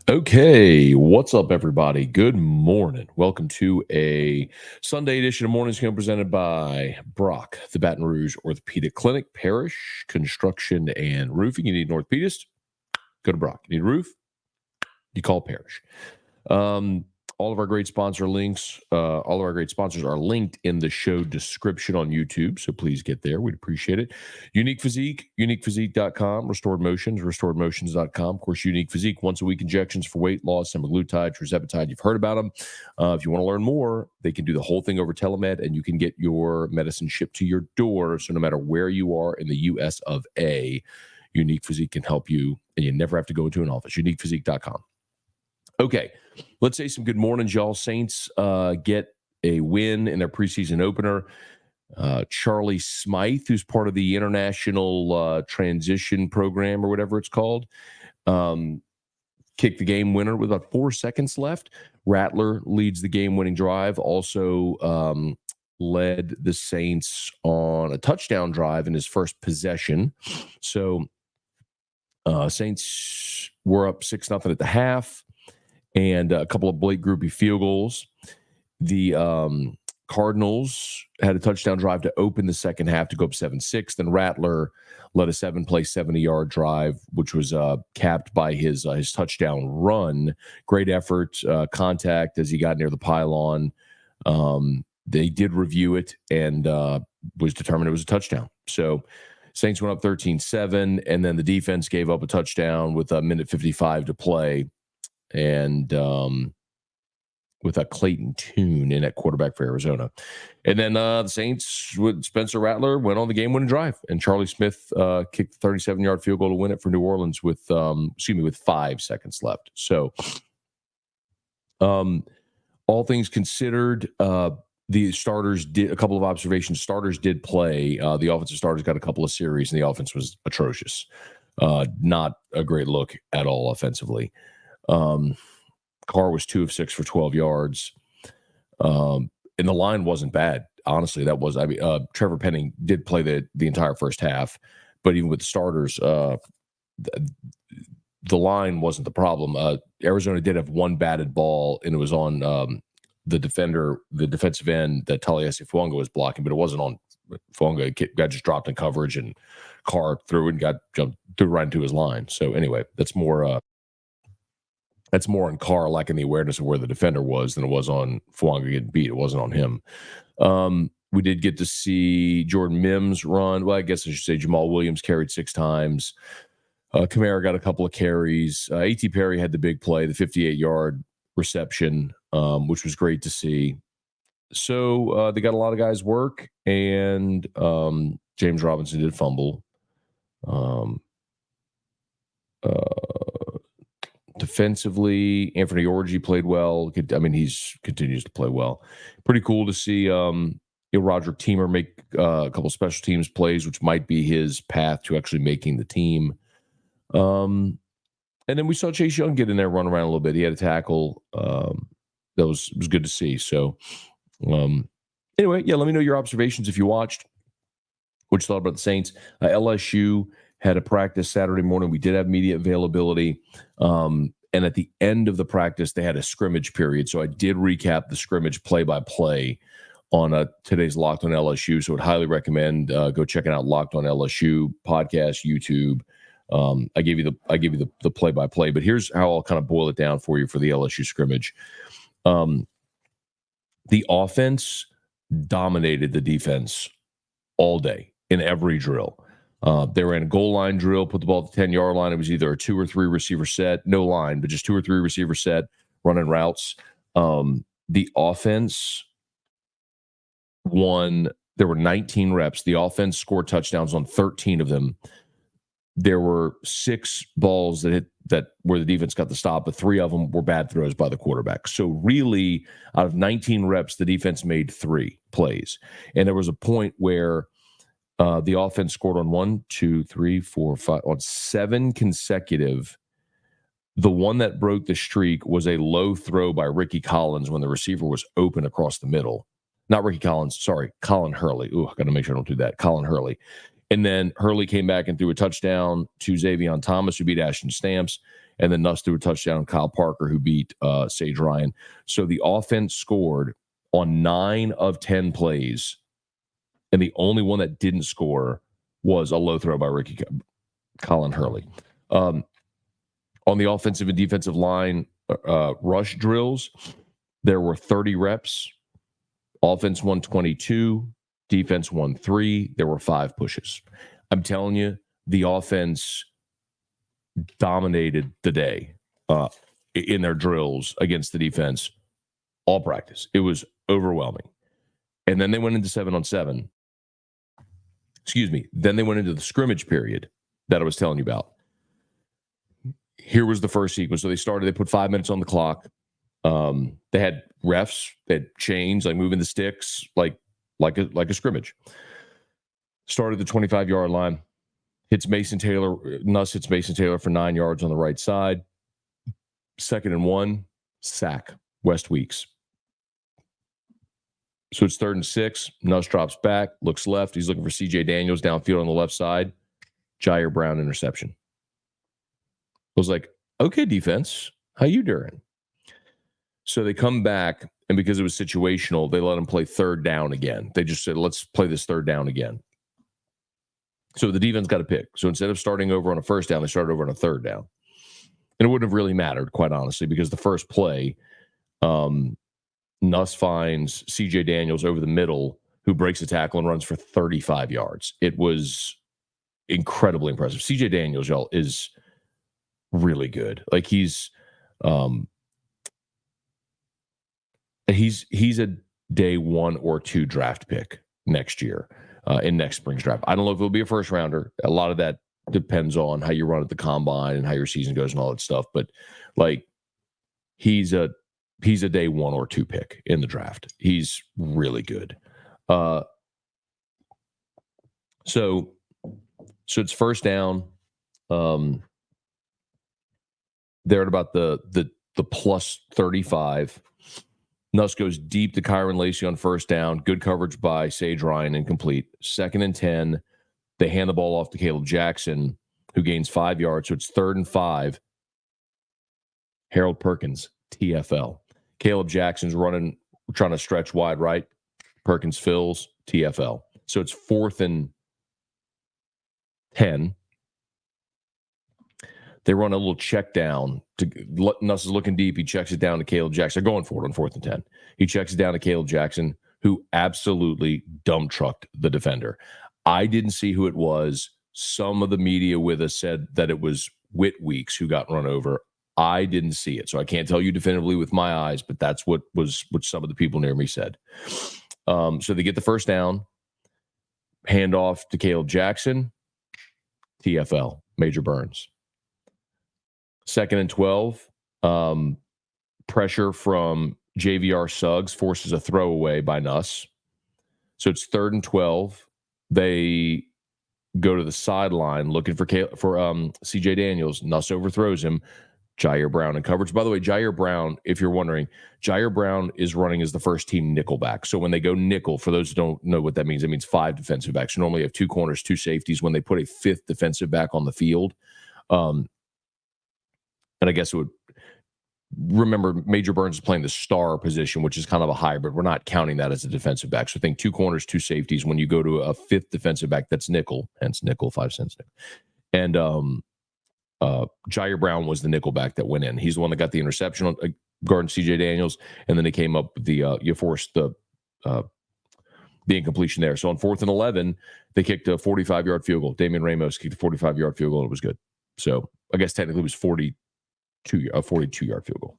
Okay, what's up, everybody? Good morning. Welcome to a Sunday edition of Morning Scone presented by BROC, the Baton Rouge Orthopedic Clinic, Parish, Construction, and Roofing. You need an orthopedist? Go to BROC. You need a roof? You call Parish. All of our great sponsors are linked in the show description on YouTube, so please get there. We'd appreciate it. Unique Physique, uniquephysique.com, Restored Motions, restoredmotions.com. Of course, Unique Physique, once-a-week injections for weight loss, semaglutide, tirzepatide. You've heard about them. If you want to learn more, they can do the whole thing over telemed, and you can get your medicine shipped to your door. So no matter where you are in the U.S. of A, Unique Physique can help you, and you never have to go into an office. uniquephysique.com. Okay, let's say some good mornings, y'all. Saints get a win in their preseason opener. Charlie Smythe, who's part of the international transition program or whatever it's called, kicked the game winner with about 4 seconds left. Rattler leads the game-winning drive, also led the Saints on a touchdown drive in his first possession. So Saints were up 6-0 at the half. And a couple of Blake Groupie field goals. The Cardinals had a touchdown drive to open the second half to go up 7-6. Then Rattler led a 7-play, 70-yard drive, which was capped by his touchdown run. Great effort, contact as he got near the pylon. They did review it and was determined it was a touchdown. So Saints went up 13-7, and then the defense gave up a touchdown with a minute 55 to play. And with a Clayton Tune in at quarterback for Arizona. And then the Saints with Spencer Rattler went on the game-winning drive, and Charlie Smith kicked the 37-yard field goal to win it for New Orleans with 5 seconds left. So all things considered, the starters did a couple of observations. Starters did play. The offensive starters got a couple of series, and the offense was atrocious. Not a great look at all offensively. Carr was 2 of 6 for 12 yards. And the line wasn't bad. Honestly, Trevor Penning did play the entire first half, but even with the starters, the line wasn't the problem. Arizona did have one batted ball, and it was on the defensive end that Taliesin Fuanga was blocking, but it wasn't on Fuanga. Got just dropped in coverage, and Carr threw right into his line. So anyway, that's more on Carr lacking the awareness of where the defender was than it was on Fuanga getting beat. It wasn't on him. We did get to see Jordan Mims run. Well, I guess I should say Jamal Williams carried 6 times. Kamara got a couple of carries. A.T. Perry had the big play, the 58-yard reception, which was great to see. So they got a lot of guys work, and James Robinson did fumble. Defensively, Anthony Orji played well. He continues to play well. Pretty cool to see Roderick Teamer make a couple special teams plays, which might be his path to actually making the team. And then we saw Chase Young get in there, run around a little bit. He had a tackle. That was good to see. So anyway, yeah, let me know your observations if you watched. What you thought about the Saints. LSU had a practice Saturday morning. We did have media availability. And at the end of the practice, they had a scrimmage period. So I did recap the scrimmage play-by-play on today's Locked on LSU. So I would highly recommend go checking out Locked on LSU podcast, YouTube. I gave you the play-by-play, but here's how I'll kind of boil it down for you for the LSU scrimmage. The offense dominated the defense all day in every drill. They ran a goal line drill, put the ball at the 10-yard line. It was either a 2 or 3 receiver set, no line, but just 2 or 3 receiver set, running routes. The offense won. There were 19 reps. The offense scored touchdowns on 13 of them. There were 6 balls that where the defense got the stop, but 3 of them were bad throws by the quarterback. So really, out of 19 reps, the defense made 3 plays. And there was a point where the offense scored on 1, 2, 3, 4, 5, on 7 consecutive. The one that broke the streak was a low throw by Ricky Collins when the receiver was open across the middle. Not Ricky Collins, sorry, Colin Hurley. Ooh, I got to make sure I don't do that. Colin Hurley. And then Hurley came back and threw a touchdown to Xavion Thomas, who beat Ashton Stamps. And then Nuss threw a touchdown to Kyle Parker, who beat Sage Ryan. So the offense scored on 9 of 10 plays. And the only one that didn't score was a low throw by Colin Hurley. On the offensive and defensive line rush drills, there were 30 reps. Offense won 22. Defense won 3. There were 5 pushes. I'm telling you, the offense dominated the day in their drills against the defense all practice. It was overwhelming. And then they went into 7-on-7. Excuse me. Then they went into the scrimmage period that I was telling you about. Here was the first sequence. So they put 5 minutes on the clock. They had refs, they had chains, like moving the sticks, like a scrimmage. Started the 25-yard line. Hits Mason Taylor. Nuss hits Mason Taylor for 9 yards on the right side. 2nd and 1, sack. West Weeks. So it's 3rd and 6. Nuss drops back, looks left. He's looking for C.J. Daniels downfield on the left side. Jair Brown interception. I was like, okay, defense, how you doing? So they come back, and because it was situational, they let him play 3rd down again. They just said, let's play this 3rd down again. So the defense got a pick. So instead of starting over on a 1st down, they started over on a 3rd down. And it wouldn't have really mattered, quite honestly, because the first play, Nuss finds C.J. Daniels over the middle, who breaks a tackle and runs for 35 yards. It was incredibly impressive. C.J. Daniels, y'all, is really good. Like he's a day 1 or 2 draft pick next year in next spring's draft. I don't know if it'll be a 1st rounder. A lot of that depends on how you run at the combine and how your season goes and all that stuff. But like he's a day 1 or 2 pick in the draft. He's really good. So it's 1st down. They're at about the plus 35. Nuss goes deep to Kyron Lacey on 1st down. Good coverage by Sage Ryan, incomplete. 2nd and 10. They hand the ball off to Caleb Jackson, who gains 5 yards. So it's 3rd and 5. Harold Perkins, TFL. Caleb Jackson's trying to stretch wide right. Perkins fills, TFL. So it's 4th and 10. They run a little check down. Nuss is looking deep. He checks it down to Caleb Jackson. They're going for it on 4th and 10. He checks it down to Caleb Jackson, who absolutely dump trucked the defender. I didn't see who it was. Some of the media with us said that it was Whit Weeks who got run over. I didn't see it, so I can't tell you definitively with my eyes, but that's what some of the people near me said. So they get the 1st down, hand off to Caleb Jackson, TFL, Major Burns. 2nd and 12, pressure from JVR Suggs forces a throwaway by Nuss. So it's 3rd and 12. They go to the sideline looking for C.J. Daniels. Nuss overthrows him. Jair Brown in coverage. By the way, Jair Brown, if you're wondering, Jair Brown is running as the 1st team nickel back. So when they go nickel, for those who don't know what that means, it means 5 defensive backs. You normally have 2 corners, 2 safeties. When they put a 5th defensive back on the field, and I guess it would remember Major Burns is playing the star position, which is kind of a hybrid. We're not counting that as a defensive back. So think 2 corners, 2 safeties. When you go to a 5th defensive back, that's nickel, hence nickel, 5 cents. And Jair Brown was the nickel back that went in. He's the one that got the interception on guarding C.J. Daniels, and then they came up with you forced the incompletion there. So on 4th and 11, they kicked a 45-yard field goal. Damian Ramos kicked a 45-yard field goal, and it was good. So I guess technically it was 42-yard field goal.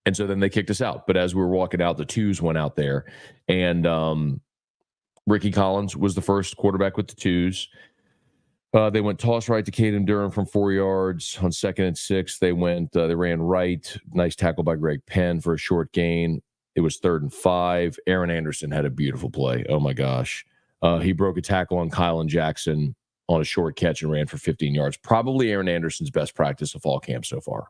And so then they kicked us out. But as we were walking out, the 2s went out there, and Ricky Collins was the first quarterback with the 2s. They went toss right to Caden Durham from 4 yards on 2nd and 6. They ran right. Nice tackle by Greg Penn for a short gain. It was 3rd and 5. Aaron Anderson had a beautiful play. Oh my gosh. He broke a tackle on Kylan Jackson on a short catch and ran for 15 yards. Probably Aaron Anderson's best practice of fall camp so far.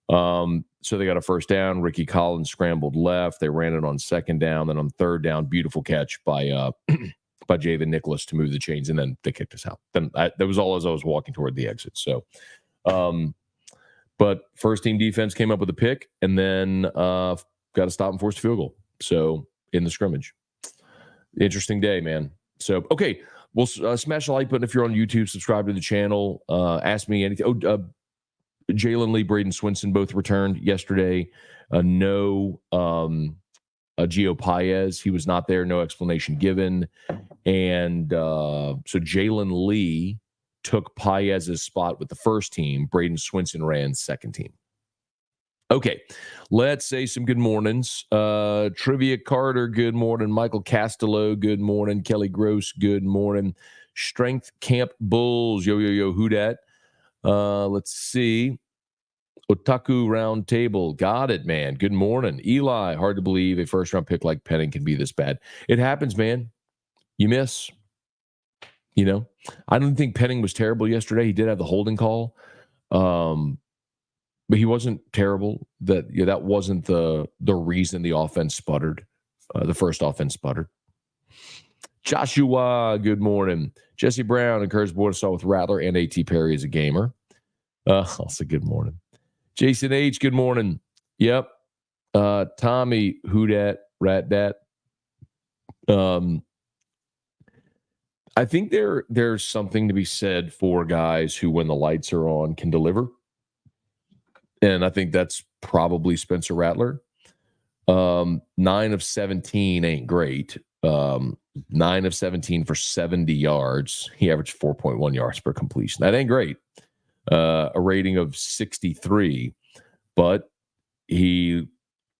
So they got a 1st down. Ricky Collins scrambled left. They ran it on 2nd down. Then on 3rd down, beautiful catch by by Javen Nicholas to move the chains, and then they kicked us out. Then that was all as I was walking toward the exit. So, but first team defense came up with a pick, and then got to stop and force a field goal. So in the scrimmage, interesting day, man. So okay, we'll smash the like button if you're on YouTube. Subscribe to the channel. Ask me anything. Jalen Lee, Braden Swinson both returned yesterday. No Gio Paez. He was not there. No explanation given. And so Jalen Lee took Paez's spot with the first team. Braden Swinson ran second team. Okay, let's say some good mornings. Trivia Carter, good morning. Michael Castello, good morning. Kelly Gross, good morning. Strength Camp Bulls, yo, who dat? Let's see. Otaku Round Table, got it, man. Good morning. Eli, hard to believe a first-round pick like Penning can be this bad. It happens, man. You miss. You know, I don't think Penning was terrible yesterday. He did have the holding call. But he wasn't terrible. That wasn't the reason the offense sputtered. The first offense sputtered. Joshua, good morning. Jesse Brown encouraged Bordesaw with Rattler and A.T. Perry as a gamer. Also good morning. Jason H, good morning. Yep. Tommy, who dat, rat dat. I think there's something to be said for guys who, when the lights are on, can deliver. And I think that's probably Spencer Rattler. 9 of 17 ain't great. 9 of 17 for 70 yards. He averaged 4.1 yards per completion. That ain't great. A rating of 63, but he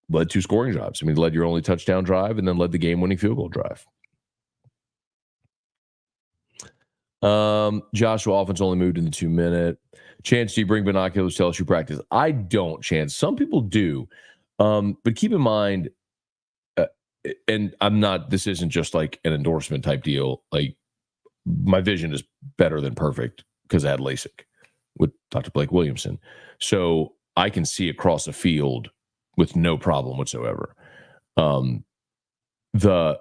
led 2 scoring drives. I mean, he led your only touchdown drive and then led the game-winning field goal drive. Joshua, offense only moved in the 2-minute. Chance, do you bring binoculars to LSU practice? I don't, Chance. Some people do. But keep in mind, and this isn't just like an endorsement type deal. Like, my vision is better than perfect because I had LASIK with Dr. Blake Williamson. So I can see across a field with no problem whatsoever. The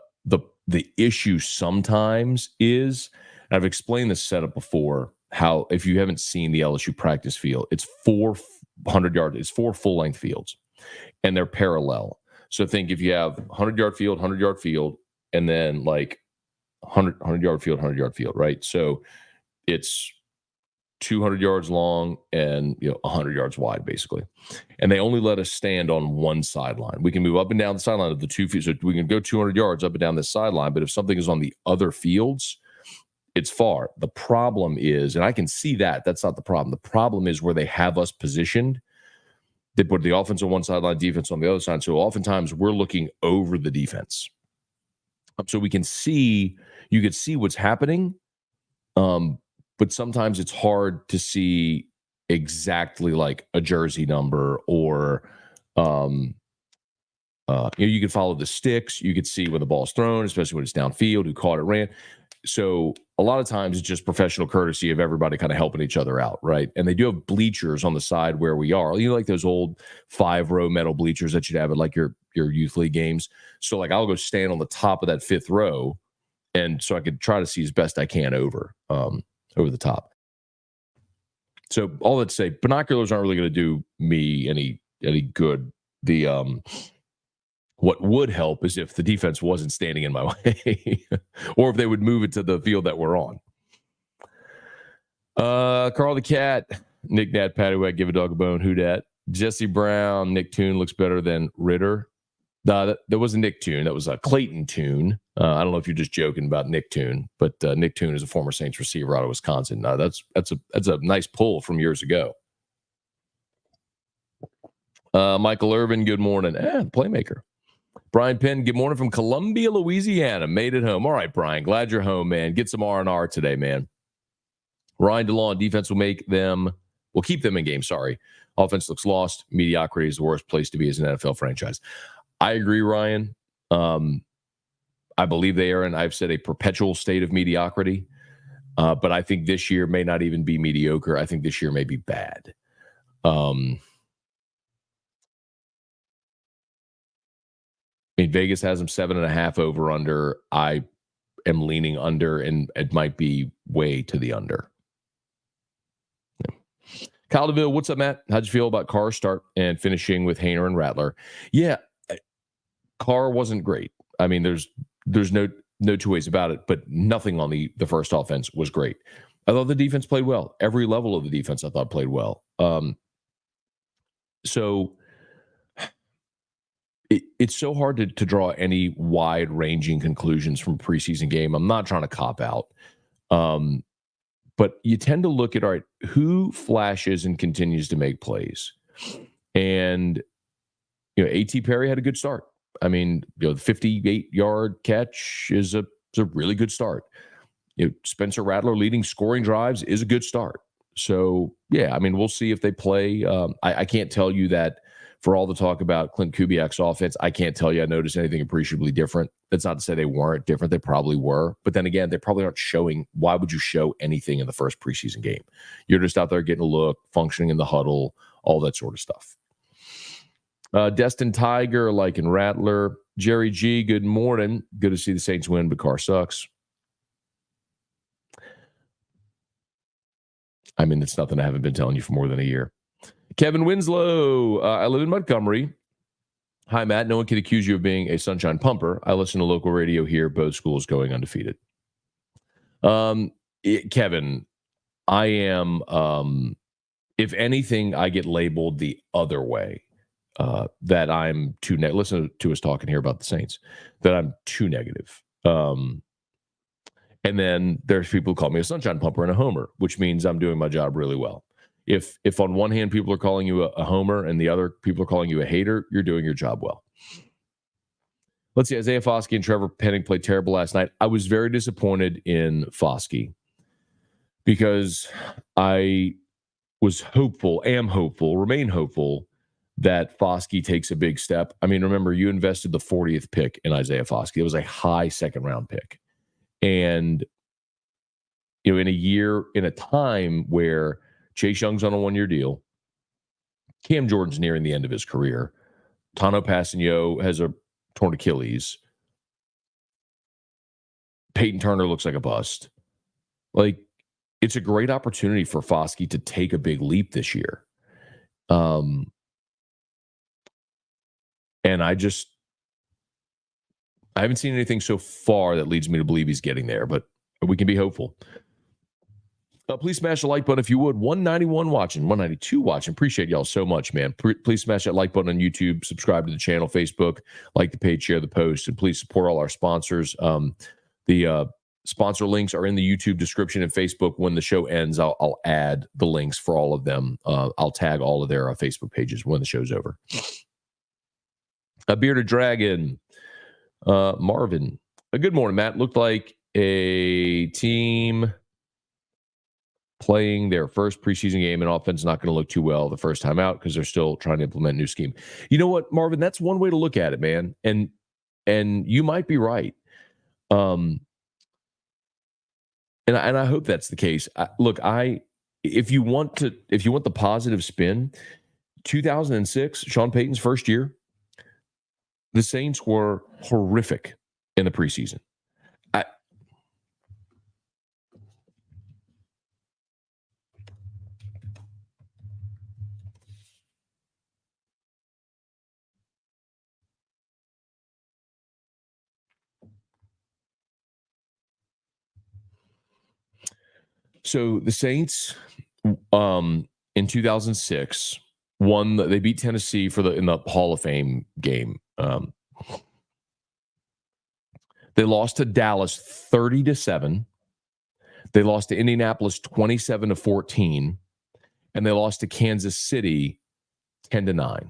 issue sometimes is, I've explained this setup before, how if you haven't seen the LSU practice field, it's 400 yards, it's 4 full-length fields, and they're parallel. So think if you have 100-yard field, and then like 100-yard field, 100-yard field, right? So it's 200 yards long and 100 yards wide, basically. And they only let us stand on one sideline. We can move up and down the sideline of the 2 feet, so we can go 200 yards up and down this sideline. But if something is on the other fields, it's far. The problem is, and I can see that's not the problem. The problem is where they have us positioned. They put the offense on one sideline, defense on the other side. So oftentimes we're looking over the defense. So you can see what's happening. But sometimes it's hard to see exactly like a jersey number or, you can follow the sticks. You could see when the ball's thrown, especially when it's downfield, who caught it, ran. So a lot of times it's just professional courtesy of everybody kind of helping each other out, right? And they do have bleachers on the side where we are. Like those old 5-row metal bleachers that you'd have at like your youth league games. So like I'll go stand on the top of that 5th row, and so I could try to see as best I can over the top. So all that to say, binoculars aren't really going to do me any good. What would help is if the defense wasn't standing in my way, or if they would move it to the field that we're on. Carl the Cat, Nick Nat, Patty Wet, give a dog a bone, who dat? Jesse Brown, Nick Toon looks better than Ritter. That was a Nick Toon. That was a Clayton Toon. I don't know if you're just joking about Nick Toon, but Nick Toon is a former Saints receiver out of Wisconsin. That's a nice pull from years ago. Michael Irvin, good morning. Playmaker. Brian Penn, good morning from Columbia, Louisiana. Made it home. All right, Brian, glad you're home, man. Get some R&R today, man. Ryan DeLon, defense will keep them in game, sorry. Offense looks lost. Mediocrity is the worst place to be as an NFL franchise. I agree, Ryan. I believe they are in, I've said, a perpetual state of mediocrity. But I think this year may not even be mediocre. I think this year may be bad. Vegas has them 7.5 over under. I am leaning under, and it might be way to the under. Yeah. Kyle DeVille, what's up, Matt? How'd you feel about Carr's start and finishing with Haener and Rattler? Yeah, Carr wasn't great. I mean, there's no two ways about it, but nothing on the first offense was great. I thought the defense played well. Every level of the defense I thought played well. So it's so hard to draw any wide-ranging conclusions from a preseason game. I'm not trying to cop out. But you tend to look at, all right, who flashes and continues to make plays? And, A.T. Perry had a good start. I mean, the 58-yard catch is a really good start. Spencer Rattler leading scoring drives is a good start. So, yeah, I mean, we'll see if they play. I can't tell you that for all the talk about Clint Kubiak's offense, I can't tell you I noticed anything appreciably different. That's not to say they weren't different. They probably were. But then again, they probably aren't showing. Why would you show anything in the first preseason game? You're just out there getting a look, functioning in the huddle, all that sort of stuff. Destin Tiger, like in Rattler. Jerry G, good morning. Good to see the Saints win, but Carr sucks. I mean, it's nothing I haven't been telling you for more than a year. Kevin Winslow, I live in Montgomery. Hi, Matt. No one can accuse you of being a sunshine pumper. I listen to local radio here. Both schools going undefeated. Kevin, I am, if anything, I get labeled the other way, that I'm too negative. Listen to us talking here about the Saints, that I'm too negative. And then there's people who call me a sunshine pumper and a homer, which means I'm doing my job really well. If on one hand people are calling you a homer and the other people are calling you a hater, you're doing your job well. Let's see. Isaiah Foskey and Trevor Penning played terrible last night. I was very disappointed in Foskey because I was hopeful, remain hopeful that Foskey takes a big step. I mean, remember, you invested the 40th pick in Isaiah Foskey. It was a high second-round pick. And, in a time where Chase Young's on a one-year deal, Cam Jordan's nearing the end of his career, Tano Passanio has a torn Achilles, Peyton Turner looks like a bust. Like, it's a great opportunity for Foskey to take a big leap this year. And I haven't seen anything so far that leads me to believe he's getting there, but we can be hopeful. Please smash the like button if you would. 191 watching, 192 watching. Appreciate y'all so much, man. Please smash that like button on YouTube, subscribe to the channel, Facebook, like the page, share the post, and please support all our sponsors. The sponsor links are in the YouTube description and Facebook. When the show ends, I'll add the links for all of them. I'll tag all of their Facebook pages when the show's over. A Bearded Dragon. Marvin. Good morning, Matt. Looked like a team playing their first preseason game, and offense not going to look too well the first time out because they're still trying to implement a new scheme. You know what, Marvin? That's one way to look at it, man. And you might be right. And I hope that's the case. If you want the positive spin, 2006, Sean Payton's first year, the Saints were horrific in the preseason. So the Saints, in 2006, they beat Tennessee in the Hall of Fame game. They lost to Dallas 30-7. They lost to Indianapolis 27-14, and they lost to Kansas City 10-9.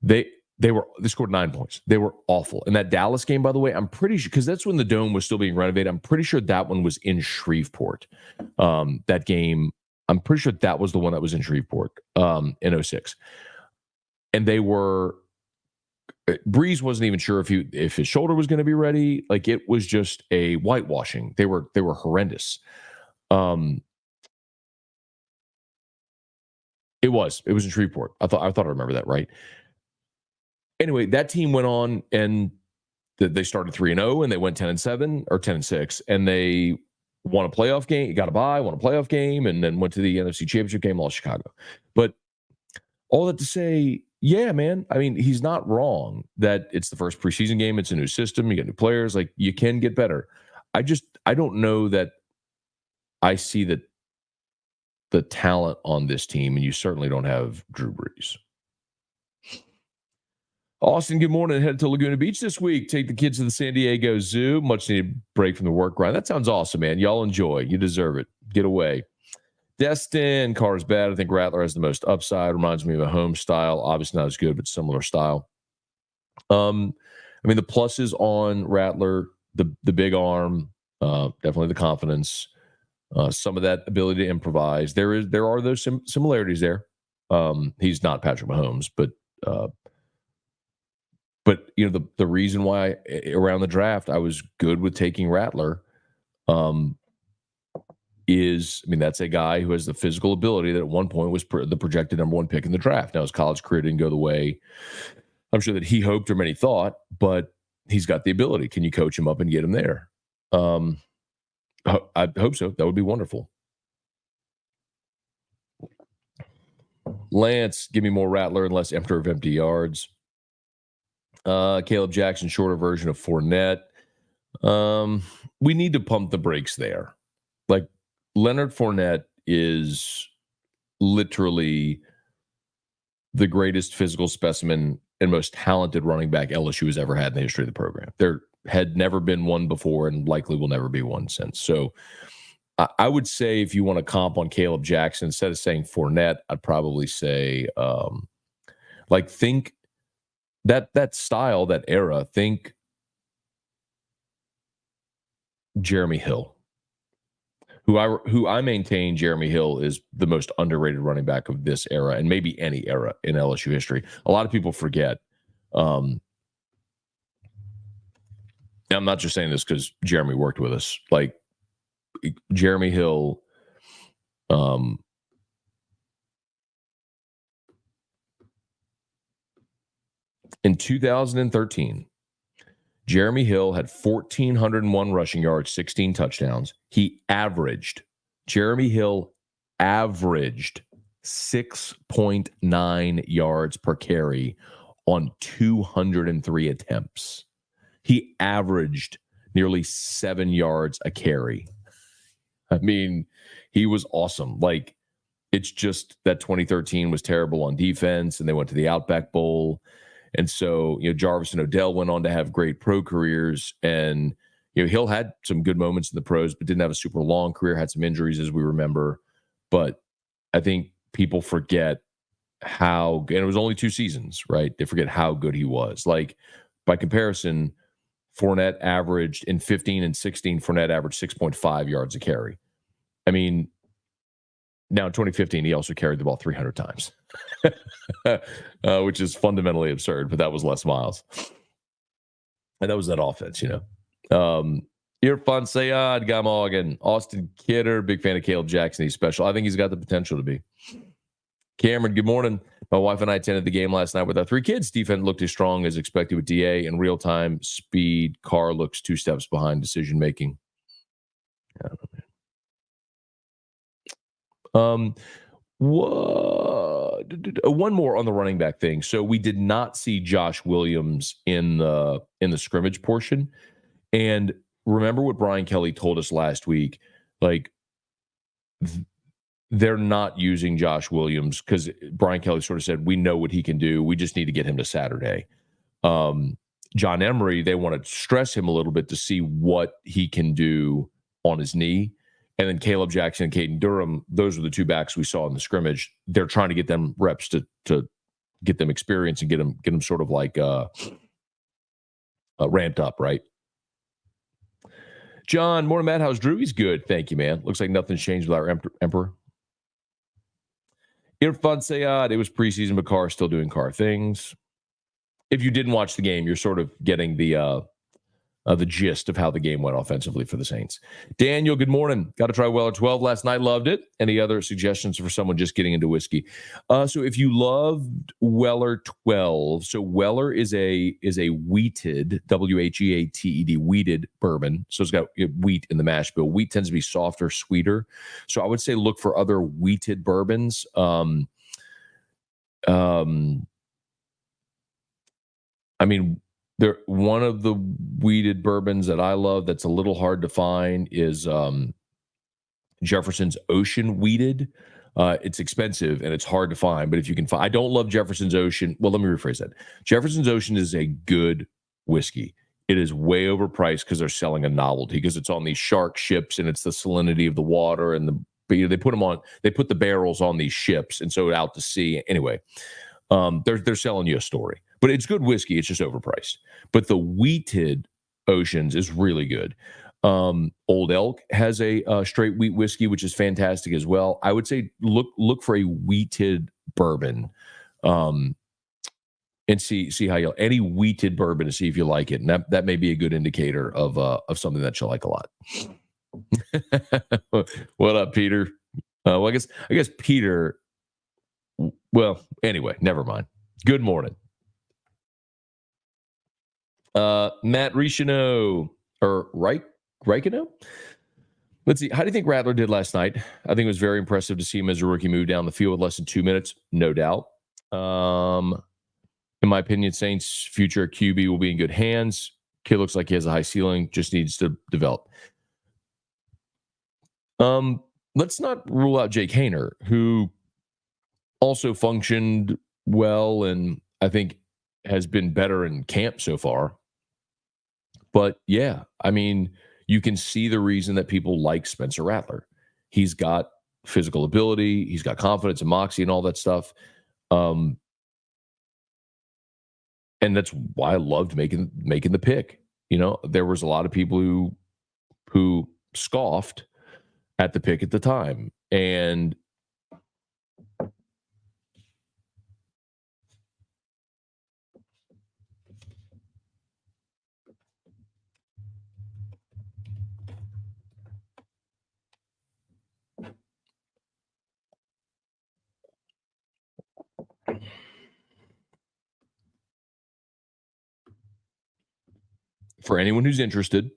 They scored 9 points. They were awful. And that Dallas game, by the way, I'm pretty sure, because that's when the dome was still being renovated. I'm pretty sure that one was in Shreveport. That game, I'm pretty sure that was the one that was in Shreveport in 2006. And they were, Breeze wasn't even sure if his shoulder was going to be ready. Like, it was just a whitewashing. They were horrendous. It was in Shreveport. I thought I remember that right. Anyway, that team went on and They started 3-0 and they went 10-7 or 10-6, and they won a playoff game. Got a bye, won a playoff game, and then went to the NFC Championship game, lost Chicago. But all that to say, yeah, man. I mean, he's not wrong that it's the first preseason game. It's a new system. You get new players. Like, you can get better. I don't know that I see the talent on this team, and you certainly don't have Drew Brees. Austin, good morning. Head to Laguna Beach this week. Take the kids to the San Diego Zoo. Much needed break from the work grind. That sounds awesome, man. Y'all enjoy. You deserve it. Get away. Destin, car is bad. I think Rattler has the most upside. Reminds me of a home style. Obviously not as good, but similar style. I mean, the pluses on Rattler, the big arm, definitely the confidence, some of that ability to improvise. There are those similarities there. He's not Patrick Mahomes, but you know, the reason why around the draft I was good with taking Rattler is, I mean, that's a guy who has the physical ability that at one point was the projected number one pick in the draft. Now his college career didn't go the way I'm sure that he hoped or many thought, but he's got the ability. Can you coach him up and get him there? I hope so. That would be wonderful. Lance, give me more Rattler and less Emperor of empty yards. Caleb Jackson, shorter version of Fournette. We need to pump the brakes there. Like, Leonard Fournette is literally the greatest physical specimen and most talented running back LSU has ever had in the history of the program. There had never been one before and likely will never be one since. So I would say if you want to comp on Caleb Jackson, instead of saying Fournette, I'd probably say think that style, that era, think Jeremy Hill. Who I maintain Jeremy Hill is the most underrated running back of this era and maybe any era in LSU history. A lot of people forget. I'm not just saying this because Jeremy worked with us. Like, Jeremy Hill, in 2013, Jeremy Hill had 1,401 rushing yards, 16 touchdowns. Jeremy Hill averaged 6.9 yards per carry on 203 attempts. He averaged nearly 7 yards a carry. I mean, he was awesome. Like, it's just that 2013 was terrible on defense, and they went to the Outback Bowl. And so, you know, Jarvis and Odell went on to have great pro careers. And, you know, Hill had some good moments in the pros, but didn't have a super long career, had some injuries, as we remember. But I think people forget how, and it was only 2 seasons, right? They forget how good he was. Like, by comparison, Fournette averaged in 15 and 16, Fournette averaged 6.5 yards a carry. I mean, now in 2015, he also carried the ball 300 times. Which is fundamentally absurd, but that was Les Miles. And that was that offense, you know. Irfan Sayad, Gamoggan, Austin Kidder, big fan of Caleb Jackson. He's special. I think he's got the potential to be. Cameron, good morning. My wife and I attended the game last night with our 3 kids. Defense looked as strong as expected with DA. In real-time speed, Carr looks 2 steps behind decision-making. One more on the running back thing. So we did not see Josh Williams in the scrimmage portion. And remember what Brian Kelly told us last week, like, they're not using Josh Williams because Brian Kelly sort of said, we know what he can do. We just need to get him to Saturday. John Emery, they want to stress him a little bit to see what he can do on his knee. And then Caleb Jackson and Caden Durham, those were the 2 backs we saw in the scrimmage. They're trying to get them reps to get them experience and get them sort of like ramped up, right? John, morning, Matt. How's Drew? He's good. Thank you, man. Looks like nothing's changed with our Emperor. Irfan Sayad, it was preseason, but Carr still doing Carr things. If you didn't watch the game, you're sort of getting the the gist of how the game went offensively for the Saints. Daniel, good morning. Got to try Weller 12 last night. Loved it. Any other suggestions for someone just getting into whiskey? So if you loved Weller 12, so Weller is a wheated, WHEATED, wheated bourbon. So it's got wheat in the mash bill. Wheat tends to be softer, sweeter. So I would say look for other wheated bourbons. I mean, one of the wheated bourbons that I love that's a little hard to find is Jefferson's Ocean wheated. It's expensive and it's hard to find, but if you can find, I don't love Jefferson's Ocean. Well, let me rephrase that. Jefferson's Ocean is a good whiskey. It is way overpriced because they're selling a novelty, because it's on these shark ships and it's the salinity of the water, and they put the barrels on these ships, and so out to sea. Anyway, they're selling you a story. But it's good whiskey. It's just overpriced. But the wheated Oceans is really good. Old Elk has a straight wheat whiskey, which is fantastic as well. I would say look for a wheated bourbon, and see how any wheated bourbon to see if you like it, and that may be a good indicator of something that you like a lot. What up, Peter? Well, I guess Peter. Well, anyway, never mind. Good morning. Matt Richino, or Reichino? Let's see. How do you think Rattler did last night? I think it was very impressive to see him as a rookie move down the field with less than 2 minutes, no doubt. In my opinion, Saints' future QB will be in good hands. Kid looks like he has a high ceiling, just needs to develop. Let's not rule out Jake Haener, who also functioned well and I think has been better in camp so far. But yeah, I mean, you can see the reason that people like Spencer Rattler. He's got physical ability, he's got confidence and moxie and all that stuff. And that's why I loved making the pick. You know, there was a lot of people who scoffed at the pick at the time. And for anyone who's interested,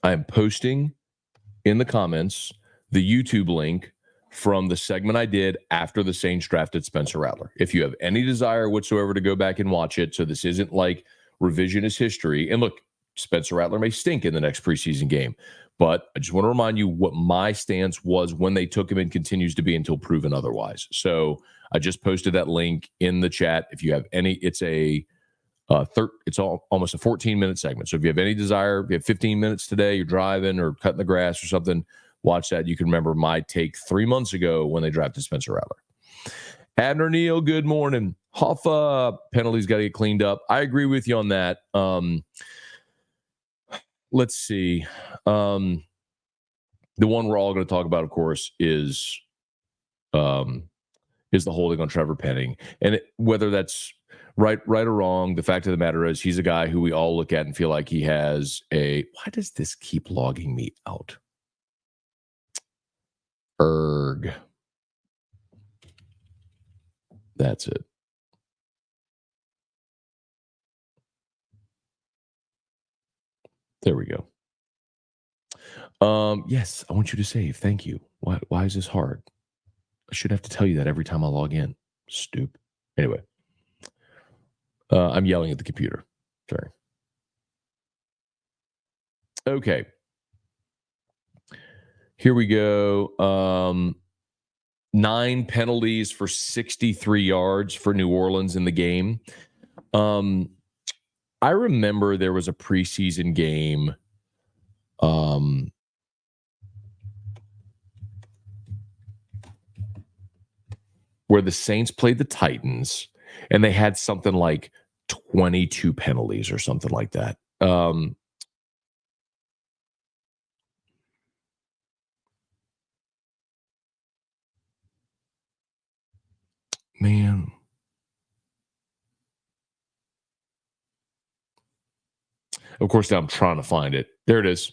I am posting in the comments the YouTube link from the segment I did after the Saints drafted Spencer Rattler. If you have any desire whatsoever to go back and watch it, so this isn't like revisionist history. And look, Spencer Rattler may stink in the next preseason game, but I just want to remind you what my stance was when they took him and continues to be until proven otherwise. So I just posted that link in the chat. If you have any, it's almost a 14-minute segment. So if you have any desire, if you have 15 minutes today, you're driving or cutting the grass or something, watch that. You can remember my take 3 months ago when they drafted Spencer Rattler. Abner Neal, good morning. Hoffa, penalties got to get cleaned up. I agree with you on that. Let's see. The one we're all going to talk about, of course, is the holding on Trevor Penning. And whether that's right or wrong, the fact of the matter is he's a guy who we all look at and feel like he has why does this keep logging me out? Erg. That's it. There we go. Yes, I want you to save. Thank you. Why is this hard? I should have to tell you that every time I log in. Stupid. Anyway. I'm yelling at the computer. Sorry. Okay. Here we go. 9 penalties for 63 yards for New Orleans in the game. I remember there was a preseason game where the Saints played the Titans and they had something like 22 penalties or something like that. Man. Of course, now I'm trying to find it. There it is.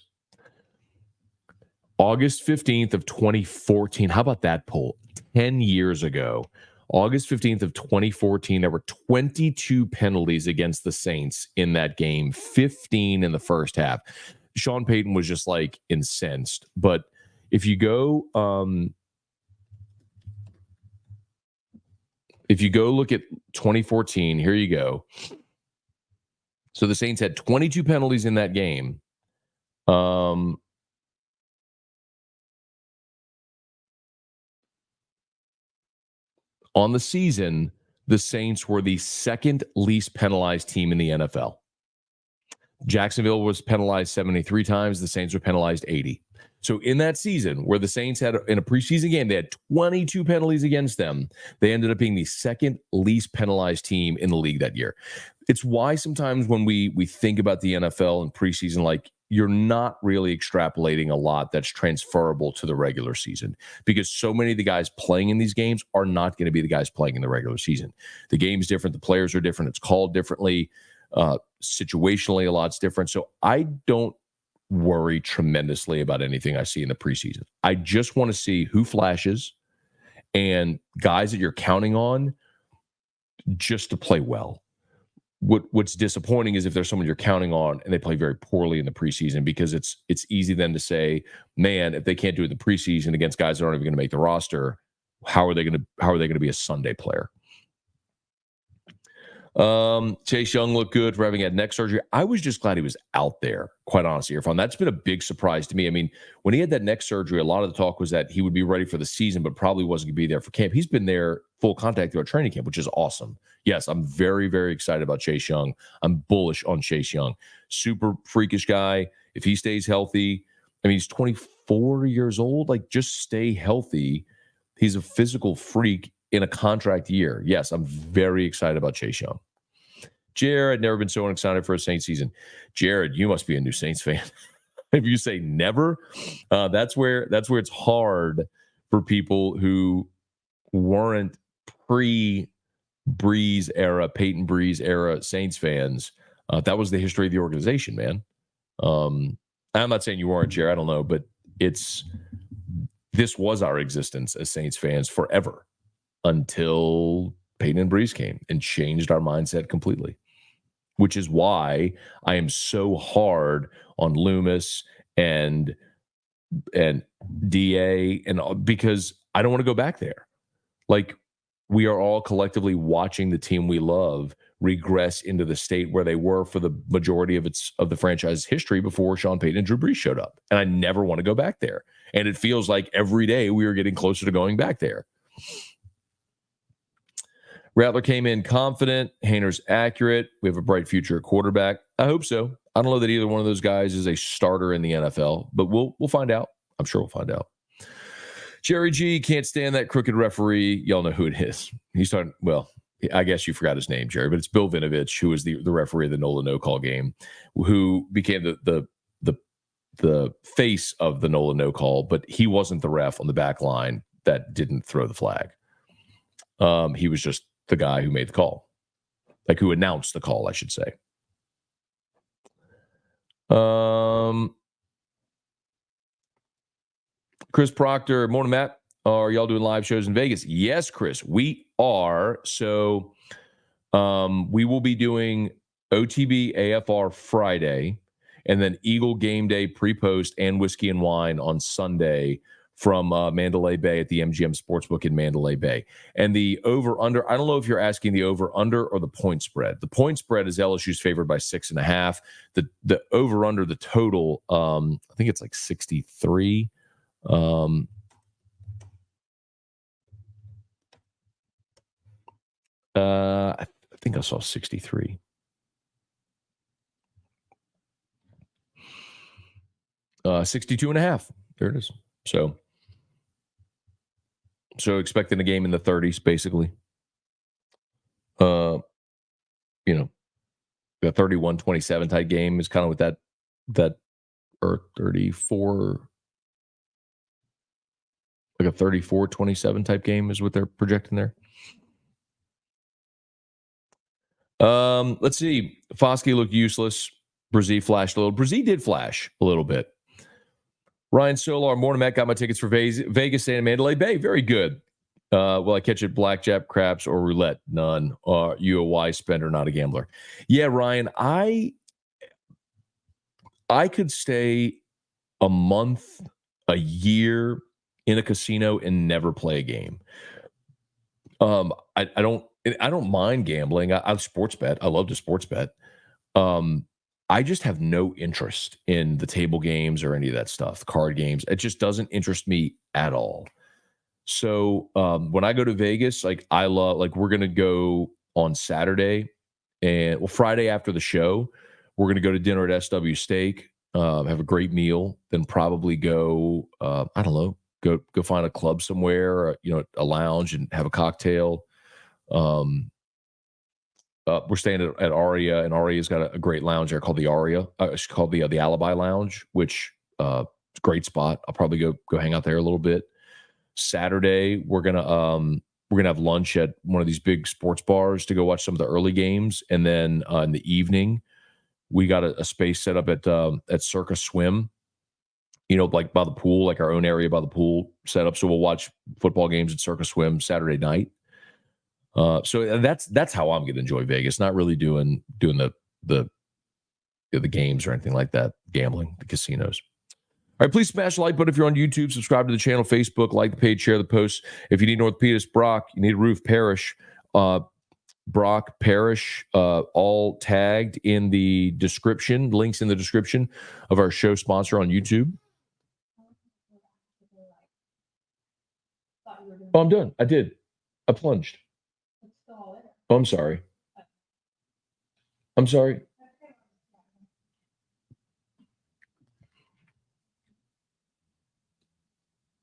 August 15th of 2014. How about that poll? 10 years ago. August 15th of 2014, there were 22 penalties against the Saints in that game, 15 in the first half. Sean Payton was just like incensed. But if you go look at 2014, here you go. So the Saints had 22 penalties in that game. On the season, the Saints were the second least penalized team in the NFL. Jacksonville was penalized 73 times. The Saints were penalized 80. So in that season where the Saints had, in a preseason game, they had 22 penalties against them, they ended up being the second least penalized team in the league that year. It's why sometimes when we think about the NFL and preseason, like, you're not really extrapolating a lot that's transferable to the regular season, because so many of the guys playing in these games are not going to be the guys playing in the regular season. The game's different. The players are different. It's called differently. Situationally, a lot's different. So I don't worry tremendously about anything I see in the preseason. I just want to see who flashes and guys that you're counting on just to play well. What's disappointing is if there's someone you're counting on and they play very poorly in the preseason, because it's easy then to say, man, if they can't do it in the preseason against guys that aren't even going to make the roster, how are they going to be a Sunday player? Chase Young looked good for having had neck surgery. I was just glad he was out there, quite honestly, Irfan. That's been a big surprise to me. I mean, when he had that neck surgery, a lot of the talk was that he would be ready for the season, but probably wasn't going to be there for camp. He's been there full contact throughout training camp, which is awesome. Yes, I'm very, very excited about Chase Young. I'm bullish on Chase Young. Super freakish guy. If he stays healthy, I mean, he's 24 years old. Like, just stay healthy. He's a physical freak in a contract year. Yes, I'm very excited about Chase Young. Jared, never been so excited for a Saints season. Jared, you must be a new Saints fan. If you say never, that's where it's hard for people who weren't pre-Breeze era, Peyton Breeze era Saints fans. That was the history of the organization, man. I'm not saying you weren't, Jared. I don't know, but this was our existence as Saints fans forever until Peyton and Breeze came and changed our mindset completely, which is why I am so hard on Loomis and DA, and because I don't want to go back there. Like, we are all collectively watching the team we love regress into the state where they were for the majority of the franchise's history before Sean Payton and Drew Brees showed up. And I never want to go back there. And it feels like every day we are getting closer to going back there. Rattler came in confident. Hayner's accurate. We have a bright future at quarterback. I hope so. I don't know that either one of those guys is a starter in the NFL, but we'll find out. I'm sure we'll find out. Jerry G can't stand that crooked referee. Y'all know who it is. He's talking, well, I guess you forgot his name, Jerry, but it's Bill Vinovich, who was the referee of the NOLA no-call game, who became the face of the NOLA no-call, but he wasn't the ref on the back line that didn't throw the flag. He was just the guy who made the call, like who announced the call, I should say. Chris Proctor, morning, Matt. Are y'all doing live shows in Vegas? Yes, Chris, we are. So we will be doing OTB AFR Friday, and then Eagle Game Day pre-post and Whiskey and Wine on Sunday from Mandalay Bay at the MGM Sportsbook in Mandalay Bay. And the over-under, I don't know if you're asking the over-under or the point spread. The point spread is LSU's favored by 6.5. The over-under, the total, I think it's like 63. I think I saw 63. Uh, 62.5. There it is. So expecting a game in the 30s, basically. The 31-27 type game is kind of what that or 34, like a 34-27 type game is what they're projecting there. Let's see. Foskey looked useless. Brzee flashed a little. Brzee did flash a little bit. Ryan Solar, morning, Matt. Got my tickets for Vegas and Mandalay Bay. Very good. Will I catch it blackjack, craps, or roulette? None. You a wise spender, not a gambler. Yeah, Ryan, I could stay a month, a year in a casino and never play a game. I don't mind gambling. I sports bet. I love to sports bet. I just have no interest in the table games or any of that stuff, card games. It just doesn't interest me at all. So when I go to Vegas, we're going to go on Saturday and Friday after the show, we're going to go to dinner at SW Steak, have a great meal, then probably go, go find a club somewhere, a lounge and have a cocktail. We're staying at Aria, and Aria's got a great lounge there called the Aria. It's called the Alibi Lounge, which is a great spot. I'll probably go hang out there a little bit. Saturday, we're gonna have lunch at one of these big sports bars to go watch some of the early games, and then in the evening, we got a space set up at Circus Swim. Like by the pool, like our own area by the pool set up. So we'll watch football games at Circus Swim Saturday night. So that's how I'm going to enjoy Vegas. Not really doing the games or anything like that. Gambling, the casinos. All right, please smash the like button if you're on YouTube. Subscribe to the channel, Facebook, like the page, share the posts. If you need orthopedist, BROC. You need a roof, PARISH. BROC, PARISH, all tagged in the description. Links in the description of our show sponsor on YouTube. Oh, I'm done. I did. I plunged. Oh, I'm sorry. I'm sorry.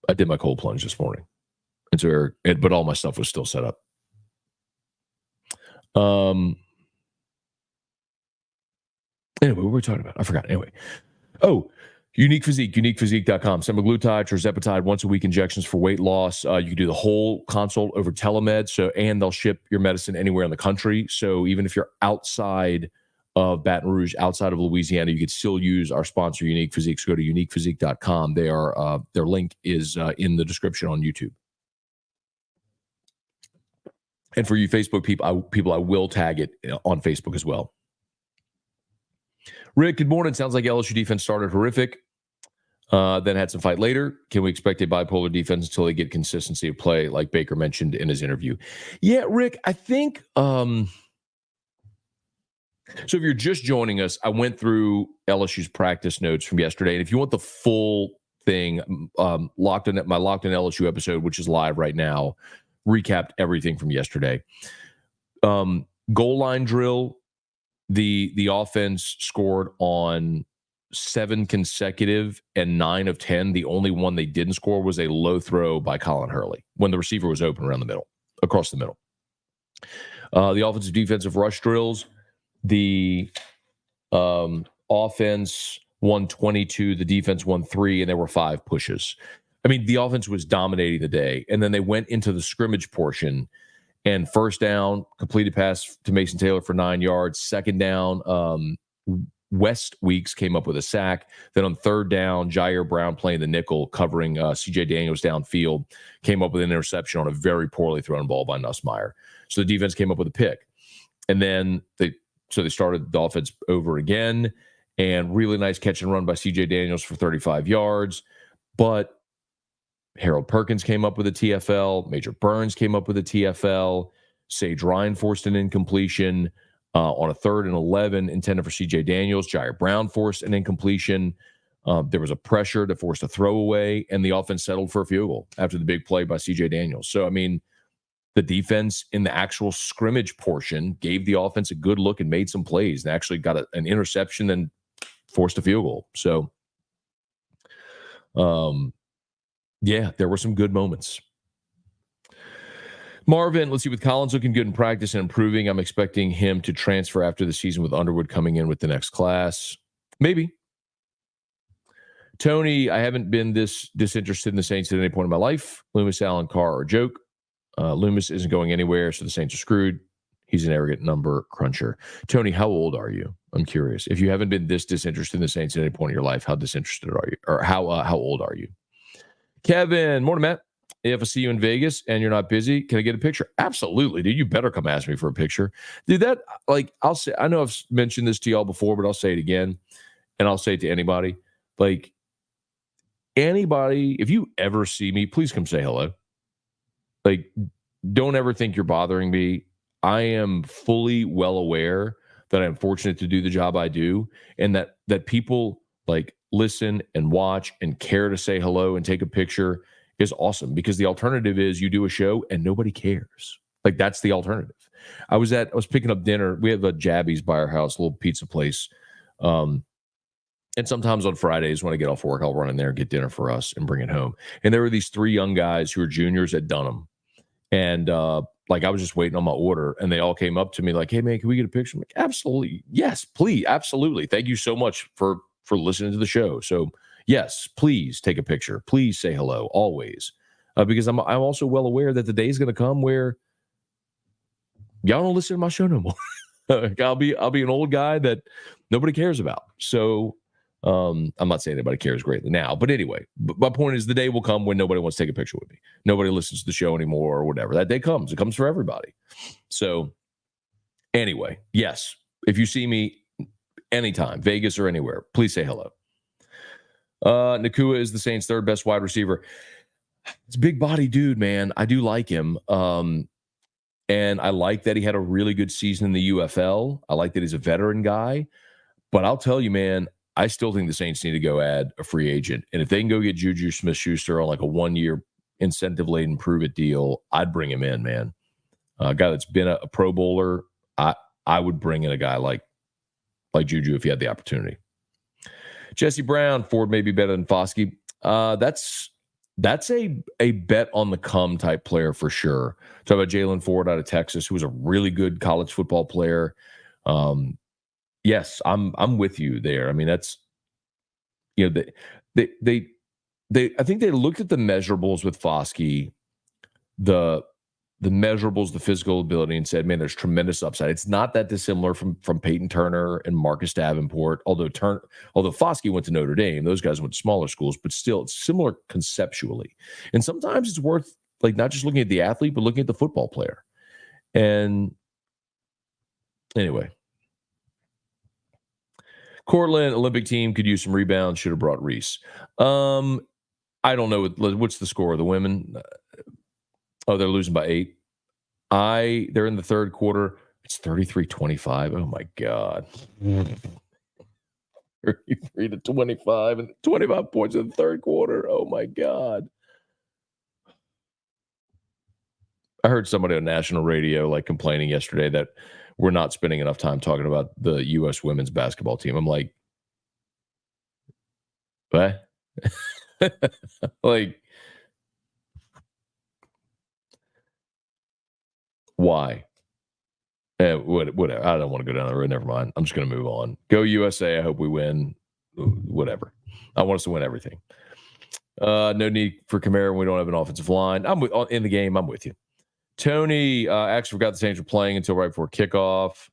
I did my cold plunge this morning. But all my stuff was still set up. Anyway, what were we talking about? I forgot. Anyway. Oh, Unique Physique, uniquephysique.com. Semaglutide, tirzepatide, once a week injections for weight loss. You can do the whole consult over telemed. And they'll ship your medicine anywhere in the country. So even if you're outside of Baton Rouge, outside of Louisiana, you could still use our sponsor, Unique Physique. So go to uniquephysique.com. Their link is in the description on YouTube. And for you Facebook people, I will tag it on Facebook as well. Rick, good morning. Sounds like LSU defense started horrific, then had some fight later. Can we expect a bipolar defense until they get consistency of play, like Baker mentioned in his interview? Yeah, Rick, I think so if you're just joining us, I went through LSU's practice notes from yesterday. And if you want the full thing, my Locked On LSU episode, which is live right now, recapped everything from yesterday. Goal line drill. The offense scored on 7 consecutive and 9 of 10. The only one they didn't score was a low throw by Colin Hurley when the receiver was open around the middle, across the middle. The offensive defensive rush drills, the offense won 22, the defense won 3, and there were 5 pushes. I mean, the offense was dominating the day. And then they went into the scrimmage portion. And first down, completed pass to Mason Taylor for 9 yards. Second down, West Weeks came up with a sack. Then on third down, Jair Brown playing the nickel, covering C.J. Daniels downfield, came up with an interception on a very poorly thrown ball by Nussmeier. So the defense came up with a pick. And then they started the offense over again. And really nice catch and run by C.J. Daniels for 35 yards. But Harold Perkins came up with a TFL. Major Burns came up with a TFL. Sage Ryan forced an incompletion on a 3rd and 11 intended for C.J. Daniels. Jair Brown forced an incompletion. There was a pressure to force a throwaway, and the offense settled for a field goal after the big play by C.J. Daniels. So, I mean, the defense in the actual scrimmage portion gave the offense a good look and made some plays and actually got an interception and forced a field goal. So, yeah, there were some good moments. Marvin, let's see, with Collins looking good in practice and improving, I'm expecting him to transfer after the season with Underwood coming in with the next class. Maybe. Tony, I haven't been this disinterested in the Saints at any point in my life. Loomis, Allen, Carr, or joke. Loomis isn't going anywhere, so the Saints are screwed. He's an arrogant number cruncher. Tony, how old are you? I'm curious. If you haven't been this disinterested in the Saints at any point in your life, how disinterested are you? Or how old are you? Kevin, morning, Matt. If I see you in Vegas and you're not busy, can I get a picture? Absolutely, dude. You better come ask me for a picture. Dude, that, like, I'll say, I know I've mentioned this to y'all before, but I'll say it again. And I'll say it to anybody. Like, anybody, if you ever see me, please come say hello. Like, don't ever think you're bothering me. I am fully well aware that I'm fortunate to do the job I do, and that people like listen and watch and care to say hello and take a picture is awesome, because the alternative is you do a show and nobody cares. Like, that's the alternative. I was picking up dinner. We have a Jabby's by our house, a little pizza place. And sometimes on Fridays when I get off work, I'll run in there and get dinner for us and bring it home. And there were these 3 young guys who are juniors at Dunham. And like, I was just waiting on my order, and they all came up to me like, "Hey man, can we get a picture?" I'm like, "Absolutely. Yes, please. Absolutely. Thank you so much for listening to the show. So yes, please take a picture. Please say hello always." Because I'm also well aware that the day is going to come where y'all don't listen to my show no more. I'll be an old guy that nobody cares about. So I'm not saying anybody cares greatly now, but anyway, my point is the day will come when nobody wants to take a picture with me. Nobody listens to the show anymore or whatever. That day comes. It comes for everybody. So anyway, yes, if you see me anytime, Vegas or anywhere, please say hello. Nakua is the Saints' 3rd best wide receiver. It's a big body dude, man. I do like him. And I like that he had a really good season in the UFL. I like that he's a veteran guy. But I'll tell you, man, I still think the Saints need to go add a free agent. And if they can go get Juju Smith-Schuster on like a 1-year incentive-laden prove-it deal, I'd bring him in, man. A guy that's been a Pro Bowler, I would bring in a guy like Juju if he had the opportunity. Jesse Brown, Ford may be better than Foskey. That's a bet on the come type player for sure. Talk about Jalen Ford out of Texas, who was a really good college football player. Yes, I'm with you there. I mean, that's, you know, they I think they looked at the measurables with Foskey, the measurables, the physical ability, and said, man, there's tremendous upside. It's not that dissimilar from Peyton Turner and Marcus Davenport, although Foskey went to Notre Dame. Those guys went to smaller schools, but still it's similar conceptually. And sometimes it's worth, like, not just looking at the athlete, but looking at the football player. And anyway, Cortland, Olympic team could use some rebounds. Should have brought Reese. I don't know. What's the score of the women? Oh, they're losing by 8. They're in the 3rd quarter. It's 33-25. Oh my God. 33-25 and 25 points in the 3rd quarter. Oh my God. I heard somebody on national radio like complaining yesterday that we're not spending enough time talking about the U.S. women's basketball team. I'm like, what? Like, why? Whatever. I don't want to go down the road. Never mind. I'm just going to move on. Go USA. I hope we win. Whatever. I want us to win everything. No need for Kamara when we don't have an offensive line. In the game. I'm with you. Tony actually forgot the Saints were playing until right before kickoff.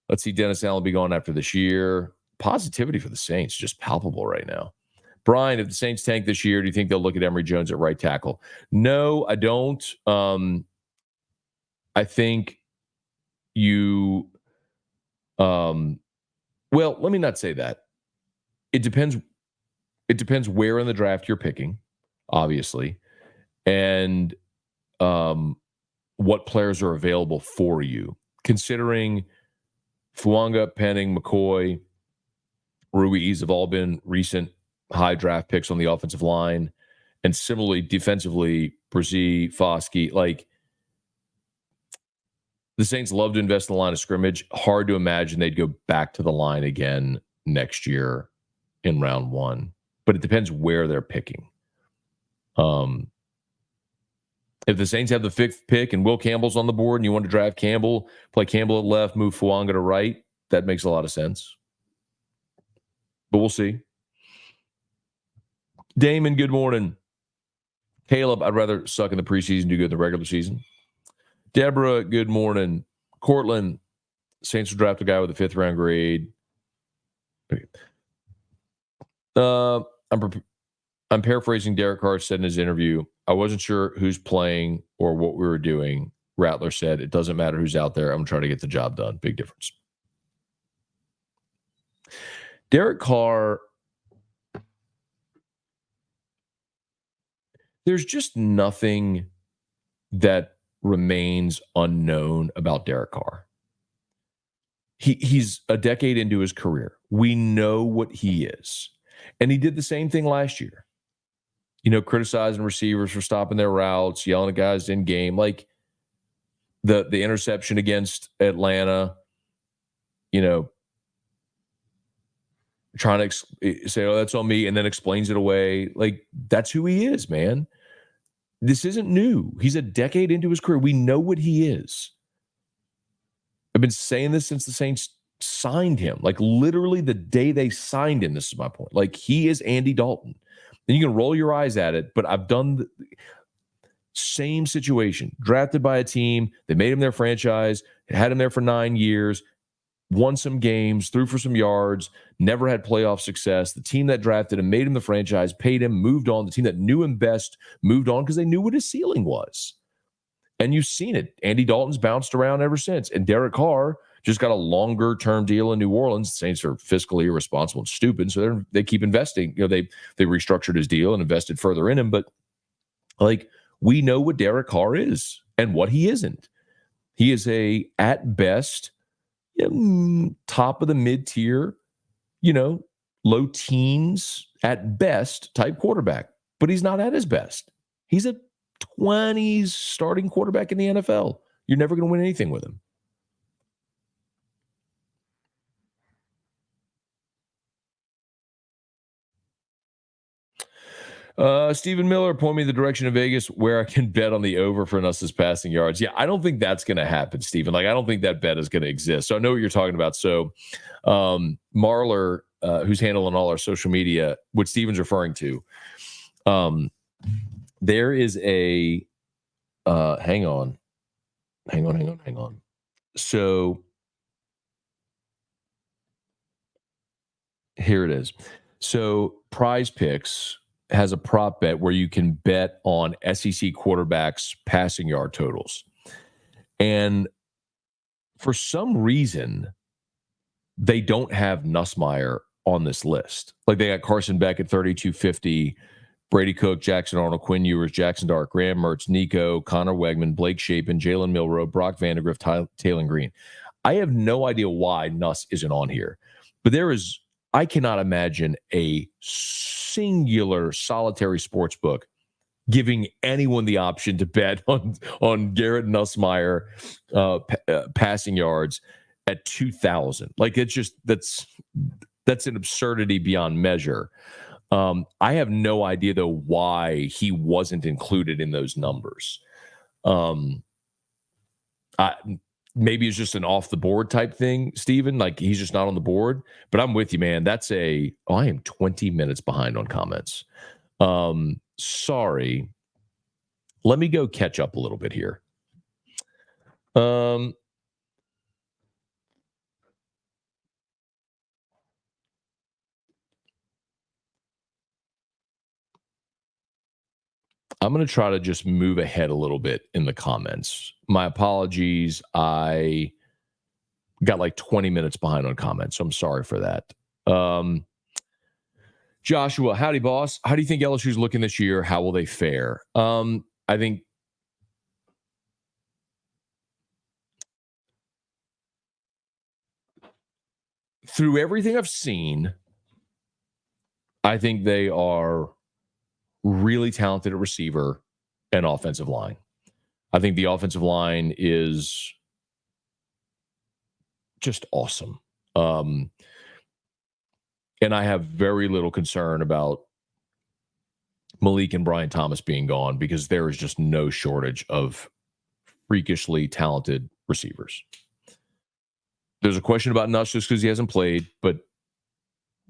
Let's see. Dennis Allen will be gone after this year. Positivity for the Saints just palpable right now. Brian, if the Saints tank this year, do you think they'll look at Emory Jones at right tackle? No, I don't. I think you well, let me not say that. It depends where in the draft you're picking, obviously, and what players are available for you. Considering Fuanga, Penning, McCoy, Ruiz have all been recent high draft picks on the offensive line, and similarly defensively, Brzee, Foskey, like, the Saints love to invest in the line of scrimmage. Hard to imagine they'd go back to the line again next year in round 1. But it depends where they're picking. If the Saints have the 5th pick and Will Campbell's on the board and you want to draft Campbell, play Campbell at left, move Fuanga to right, that makes a lot of sense. But we'll see. Damon, good morning. Caleb, I'd rather suck in the preseason, do good in the regular season. Deborah, good morning. Cortland, Saints will draft a guy with a 5th round grade. Okay. I'm paraphrasing. Derek Carr said in his interview, I wasn't sure who's playing or what we were doing. Rattler said, it doesn't matter who's out there. I'm trying to get the job done. Big difference. Derek Carr, there's just nothing that remains unknown about Derek Carr. He's a decade into his career. We know what he is. And he did the same thing last year. Criticizing receivers for stopping their routes, yelling at guys in game. Like the interception against Atlanta, trying to say, oh, that's on me, and then explains it away. Like, that's who he is, man. This isn't new. He's a decade into his career. We know what he is. I've been saying this since the Saints signed him. Like, literally the day they signed him, this is my point. Like, he is Andy Dalton. And you can roll your eyes at it, but I've done the same situation. Drafted by a team. They made him their franchise. Had him there for 9 years. Won some games, threw for some yards, never had playoff success. The team that drafted him made him the franchise, paid him, moved on. The team that knew him best moved on because they knew what his ceiling was. And you've seen it. Andy Dalton's bounced around ever since. And Derek Carr just got a longer-term deal in New Orleans. The Saints are fiscally irresponsible and stupid, so they keep investing. They restructured his deal and invested further in him. But, we know what Derek Carr is and what he isn't. He is at best, top of the mid-tier, low teens at best type quarterback. But he's not at his best. He's a 20s starting quarterback in the NFL. You're never going to win anything with him. Stephen Miller, point me in the direction of Vegas where I can bet on the over for Nuss's passing yards. Yeah, I don't think that's going to happen, Stephen. I don't think that bet is going to exist. So I know what you're talking about. So Marler, who's handling all our social media, what Stephen's referring to, there is a hang on. So here it is. So Prize Picks has a prop bet where you can bet on SEC quarterbacks passing yard totals. And for some reason, they don't have Nussmeier on this list. Like, they got Carson Beck at 3,250, Brady Cook, Jackson Arnold, Quinn Ewers, Jackson Dart, Graham Mertz, Nico, Connor Wegman, Blake Shapen, Jalen Milroe, Brock Vandegrift, Taylor Green. I have no idea why Nuss isn't on here. But I cannot imagine a singular solitary sports book giving anyone the option to bet on Garrett Nussmeier passing yards at 2,000. Like, it's just that's an absurdity beyond measure. I have no idea though why he wasn't included in those numbers. Maybe it's just an off the board type thing, Steven. Like, he's just not on the board. But I'm with you, man. I am 20 minutes behind on comments. Sorry. Let me go catch up a little bit here. I'm going to try to just move ahead a little bit in the comments. My apologies. I got like 20 minutes behind on comments, so I'm sorry for that. Joshua, howdy, boss. How do you think LSU's looking this year? How will they fare? I think through everything I've seen, I think they are really talented at receiver and offensive line. I think the offensive line is just awesome. And I have very little concern about Malik and Brian Thomas being gone because there is just no shortage of freakishly talented receivers. There's a question about Nuss just because he hasn't played, but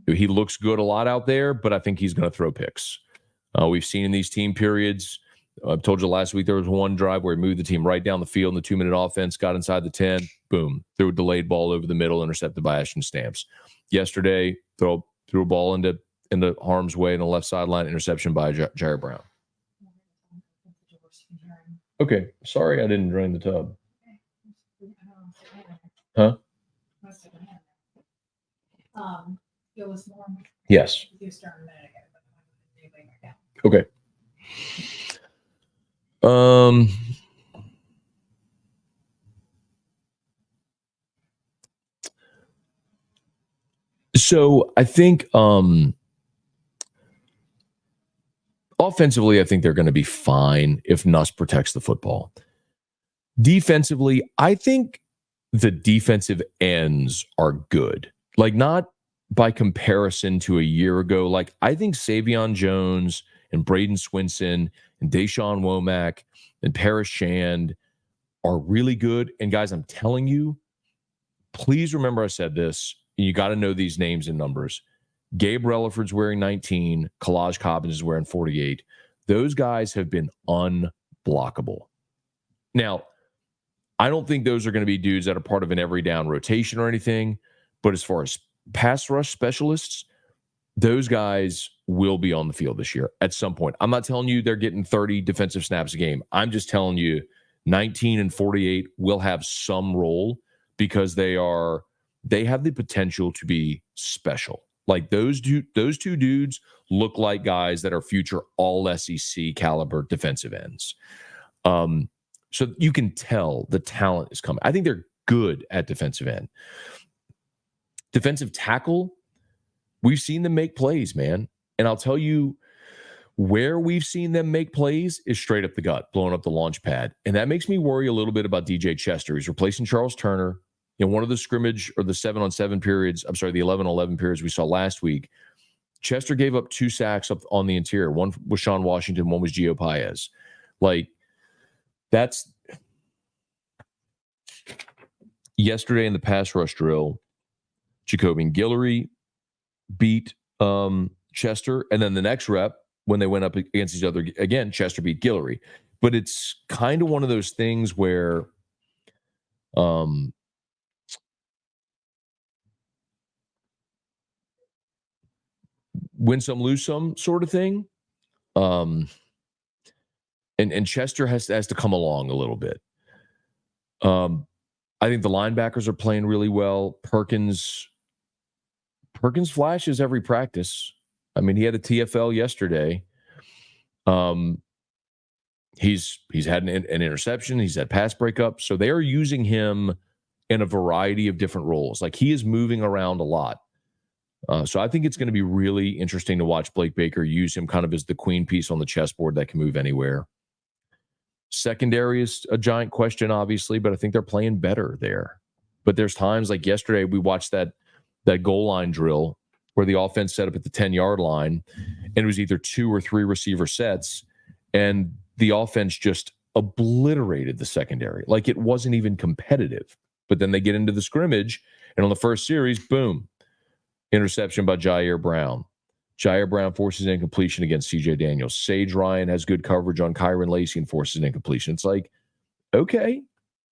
he looks good a lot out there, but I think he's going to throw picks. We've seen in these team periods, I told you last week there was one drive where he moved the team right down the field in the 2-minute offense, got inside the 10, boom, threw a delayed ball over the middle, intercepted by Ashton Stamps. Yesterday, threw a ball into harm's way in the left sideline, interception by Jair Brown. Okay, sorry I didn't drain the tub. Huh? It was warm. Yes. Okay. So I think offensively, I think they're going to be fine if Nuss protects the football. Defensively, I think the defensive ends are good. Like, not by comparison to a year ago. Like, I think Savion Jones and Braden Swinson and Deshaun Womack and Paris Shand are really good. And guys, I'm telling you, please remember I said this. You got to know these names and numbers. Gabe Relaford's wearing 19. Kalaj Cobbins is wearing 48. Those guys have been unblockable. Now, I don't think those are going to be dudes that are part of an every down rotation or anything. But as far as pass rush specialists, those guys will be on the field this year at some point. I'm not telling you they're getting 30 defensive snaps a game. I'm just telling you 19 and 48 will have some role because they have the potential to be special. Like those two dudes look like guys that are future all SEC caliber defensive ends. So you can tell the talent is coming. I think they're good at defensive end. Defensive tackle, we've seen them make plays, man. And I'll tell you where we've seen them make plays is straight up the gut, blowing up the launch pad. And that makes me worry a little bit about DJ Chester. He's replacing Charles Turner. In one of the scrimmage or the 7-on-7 periods, the 11-on-11 periods we saw last week, Chester gave up 2 sacks up on the interior. One was Sean Washington, one was Gio Paez. Like, that's yesterday in the pass rush drill, Jacobian Guillory beat Chester. And then the next rep, when they went up against each other again, Chester beat Guillory. But it's kind of one of those things where win some, lose some sort of thing. And Chester has to come along a little bit. I think the linebackers are playing really well. Perkins flashes every practice. I mean, he had a TFL yesterday. He's had an interception. He's had pass breakups. So they are using him in a variety of different roles. Like, he is moving around a lot. So I think it's going to be really interesting to watch Blake Baker use him kind of as the queen piece on the chessboard that can move anywhere. Secondary is a giant question, obviously, but I think they're playing better there. But there's times like yesterday we watched that goal line drill where the offense set up at the 10-yard line, and it was either 2 or 3 receiver sets, and the offense just obliterated the secondary. Like, it wasn't even competitive. But then they get into the scrimmage, and on the first series, boom, interception by Jair Brown. Jair Brown forces an incompletion against CJ Daniels. Sage Ryan has good coverage on Kyron Lacey and forces an incompletion. It's like, okay,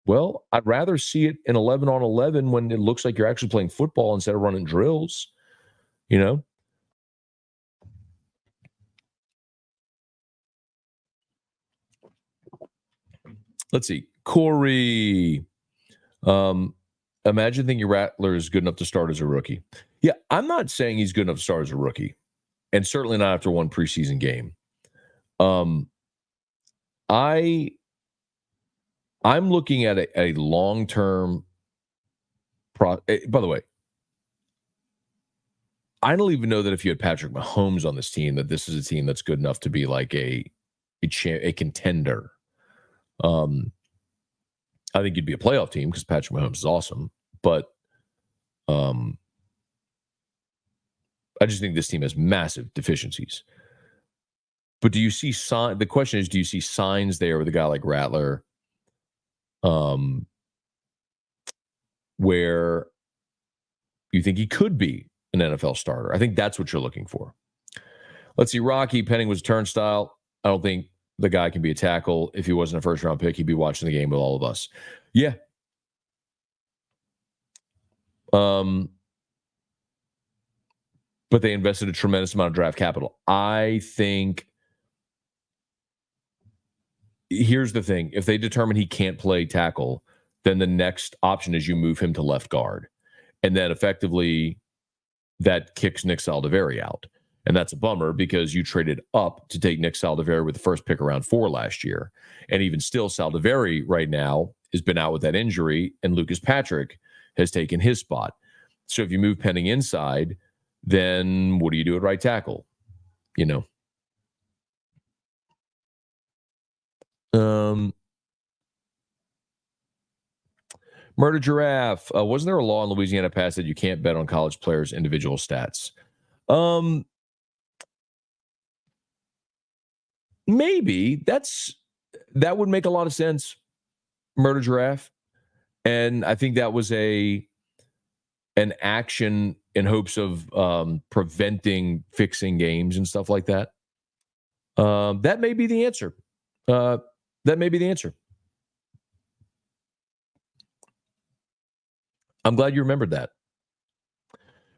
well, I'd rather see it in 11-on-11 when it looks like you're actually playing football instead of running drills, you know? Let's see. Corey, imagine thinking Rattler is good enough to start as a rookie. Yeah, I'm not saying he's good enough to start as a rookie. And certainly not after one preseason game. I'm looking at a long-term by the way, I don't even know that if you had Patrick Mahomes on this team, that this is a team that's good enough to be like a contender. I think you'd be a playoff team because Patrick Mahomes is awesome. But I just think this team has massive deficiencies. But do you see the question is, do you see signs there with a guy like Rattler where you think he could be an NFL starter? I think that's what you're looking for. Let's see. Rocky Penning was a turnstile. I don't think the guy can be a tackle. If he wasn't a first-round pick, he'd be watching the game with all of us. Yeah. But they invested a tremendous amount of draft capital. I think here's the thing. If they determine he can't play tackle, then the next option is you move him to left guard. And then effectively that kicks Nick Saldiveri out. And that's a bummer because you traded up to take Nick Saldiveri with the first pick around 4 last year. And even still, Saldiveri right now has been out with that injury, and Lucas Patrick has taken his spot. So if you move Penning inside, then what do you do at right tackle? You know. Murder Giraffe. Wasn't there a law in Louisiana passed that you can't bet on college players' individual stats? Maybe that would make a lot of sense. Murder Giraffe. And I think that was an action in hopes of preventing fixing games and stuff like that. That may be the answer. That may be the answer. I'm glad you remembered that.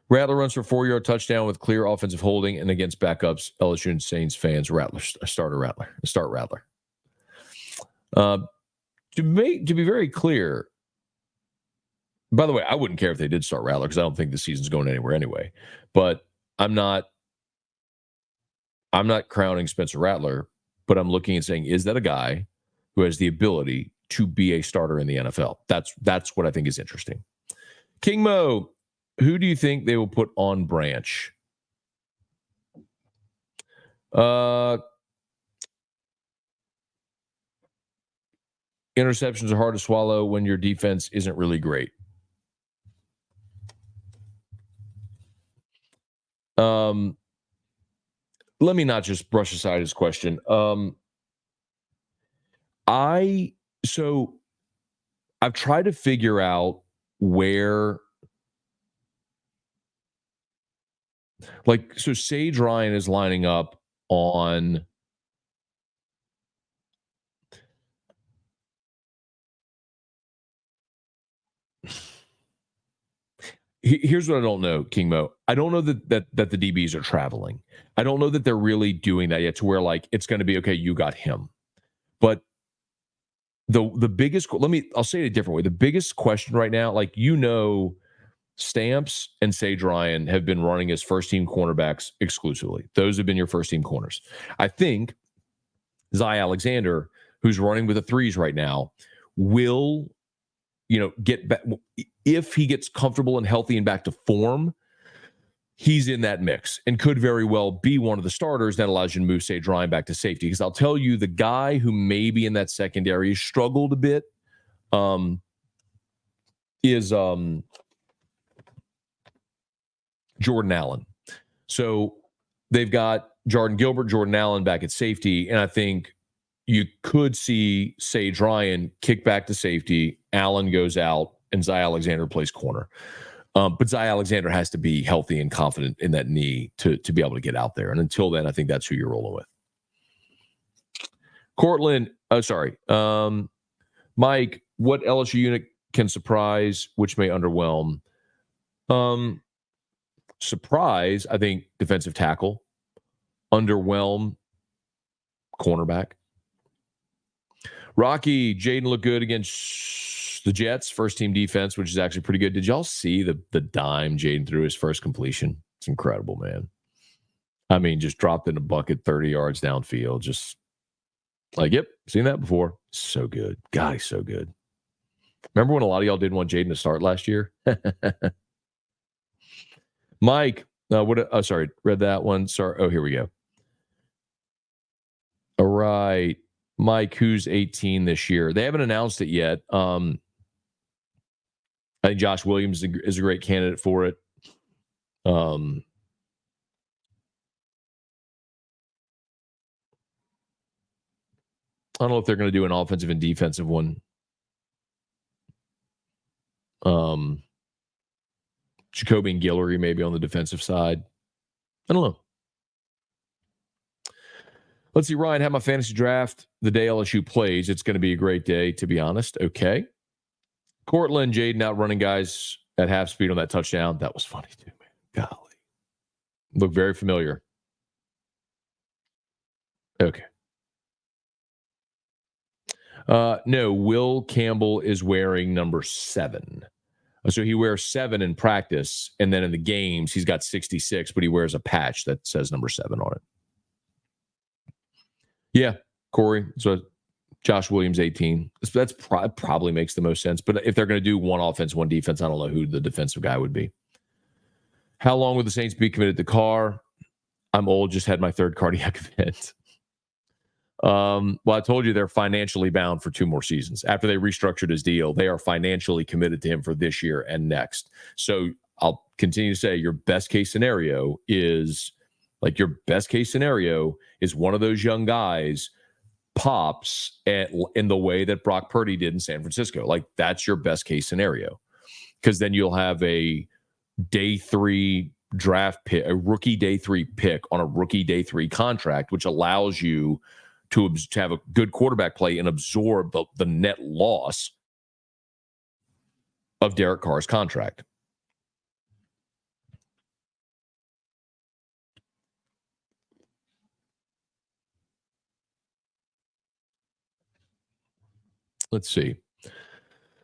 Rattler runs for 4-yard touchdown with clear offensive holding, and against backups, LSU and Saints fans, Rattler. Start Rattler. To be very clear, by the way, I wouldn't care if they did start Rattler because I don't think the season's going anywhere anyway. But I'm not crowning Spencer Rattler, but I'm looking and saying, is that a guy who has the ability to be a starter in the NFL? That's what I think is interesting. King Mo, who do you think they will put on Branch? Interceptions are hard to swallow when your defense isn't really great. Let me not just brush aside his question. I've tried to figure out where, so Sage Ryan is lining up on here's what I don't know, King Mo. I don't know that the DBs are traveling. I don't know that they're really doing that yet to where it's going to be, okay, you got him. But the biggest, I'll say it a different way. The biggest question right now, Stamps and Sage Ryan have been running as first-team cornerbacks exclusively. Those have been your first-team corners. I think Zy Alexander, who's running with the 3s right now, will, get back. If he gets comfortable and healthy and back to form, he's in that mix and could very well be one of the starters that allows you to move Sage Ryan back to safety. Because I'll tell you, the guy who maybe in that secondary struggled a bit is Jordan Allen. So they've got Jordan Gilbert, Jordan Allen back at safety, and I think you could see Sage Ryan kick back to safety, Allen goes out, and Zy Alexander plays corner. But Zy Alexander has to be healthy and confident in that knee to be able to get out there. And until then, I think that's who you're rolling with. Cortland, Mike, what LSU unit can surprise, which may underwhelm? Surprise, I think defensive tackle. Underwhelm, cornerback. Rocky, Jaden looked good against the Jets, first-team defense, which is actually pretty good. Did y'all see the dime Jaden threw his first completion? It's incredible, man. I mean, just dropped in a bucket 30 yards downfield. Just yep, seen that before. So good. God, he's so good. Remember when a lot of y'all didn't want Jaden to start last year? Mike, read that one. Sorry. Oh, here we go. All right. Mike, who's 18 this year? They haven't announced it yet. I think Josh Williams is a great candidate for it. I don't know if they're going to do an offensive and defensive one. Jacoby and Guillory maybe on the defensive side. I don't know. Let's see, Ryan, have my fantasy draft the day LSU plays. It's going to be a great day, to be honest. Okay. Cortland, Jaden outrunning guys at half speed on that touchdown. That was funny, too, man. Golly. Look very familiar. Okay. No, Will Campbell is wearing number 7. So he wears 7 in practice, and then in the games, he's got 66, but he wears a patch that says number 7 on it. Yeah, Corey. So Josh Williams, 18. That's probably makes the most sense. But if they're going to do one offense, one defense, I don't know who the defensive guy would be. How long will the Saints be committed to Carr? I'm old, just had my 3rd cardiac event. Well, I told you they're financially bound for 2 more seasons. After they restructured his deal, they are financially committed to him for this year and next. So I'll continue to say your best case scenario is one of those young guys pops in the way that Brock Purdy did in San Francisco. Like, that's your best case scenario, because then you'll have a day 3 draft pick, a rookie day 3 pick on a rookie day 3 contract, which allows you to have a good quarterback play and absorb the net loss of Derek Carr's contract. Let's see.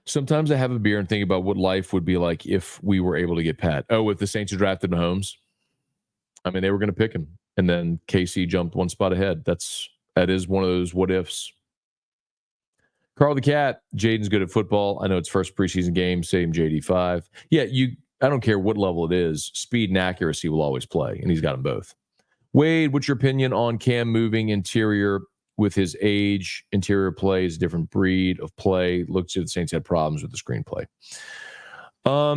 Sometimes I have a beer and think about what life would be like if we were able to get Pat. Oh, if the Saints had drafted Mahomes. I mean, they were going to pick him, and then KC jumped 1 spot ahead. That is one of those what ifs. Carl the Cat, Jaden's good at football. I know it's first preseason game, same JD5. Yeah, I don't care what level it is. Speed and accuracy will always play, and he's got them both. Wade, what's your opinion on Cam moving interior with his age? Interior play is a different breed of play. Looks like the Saints had problems with the screenplay. I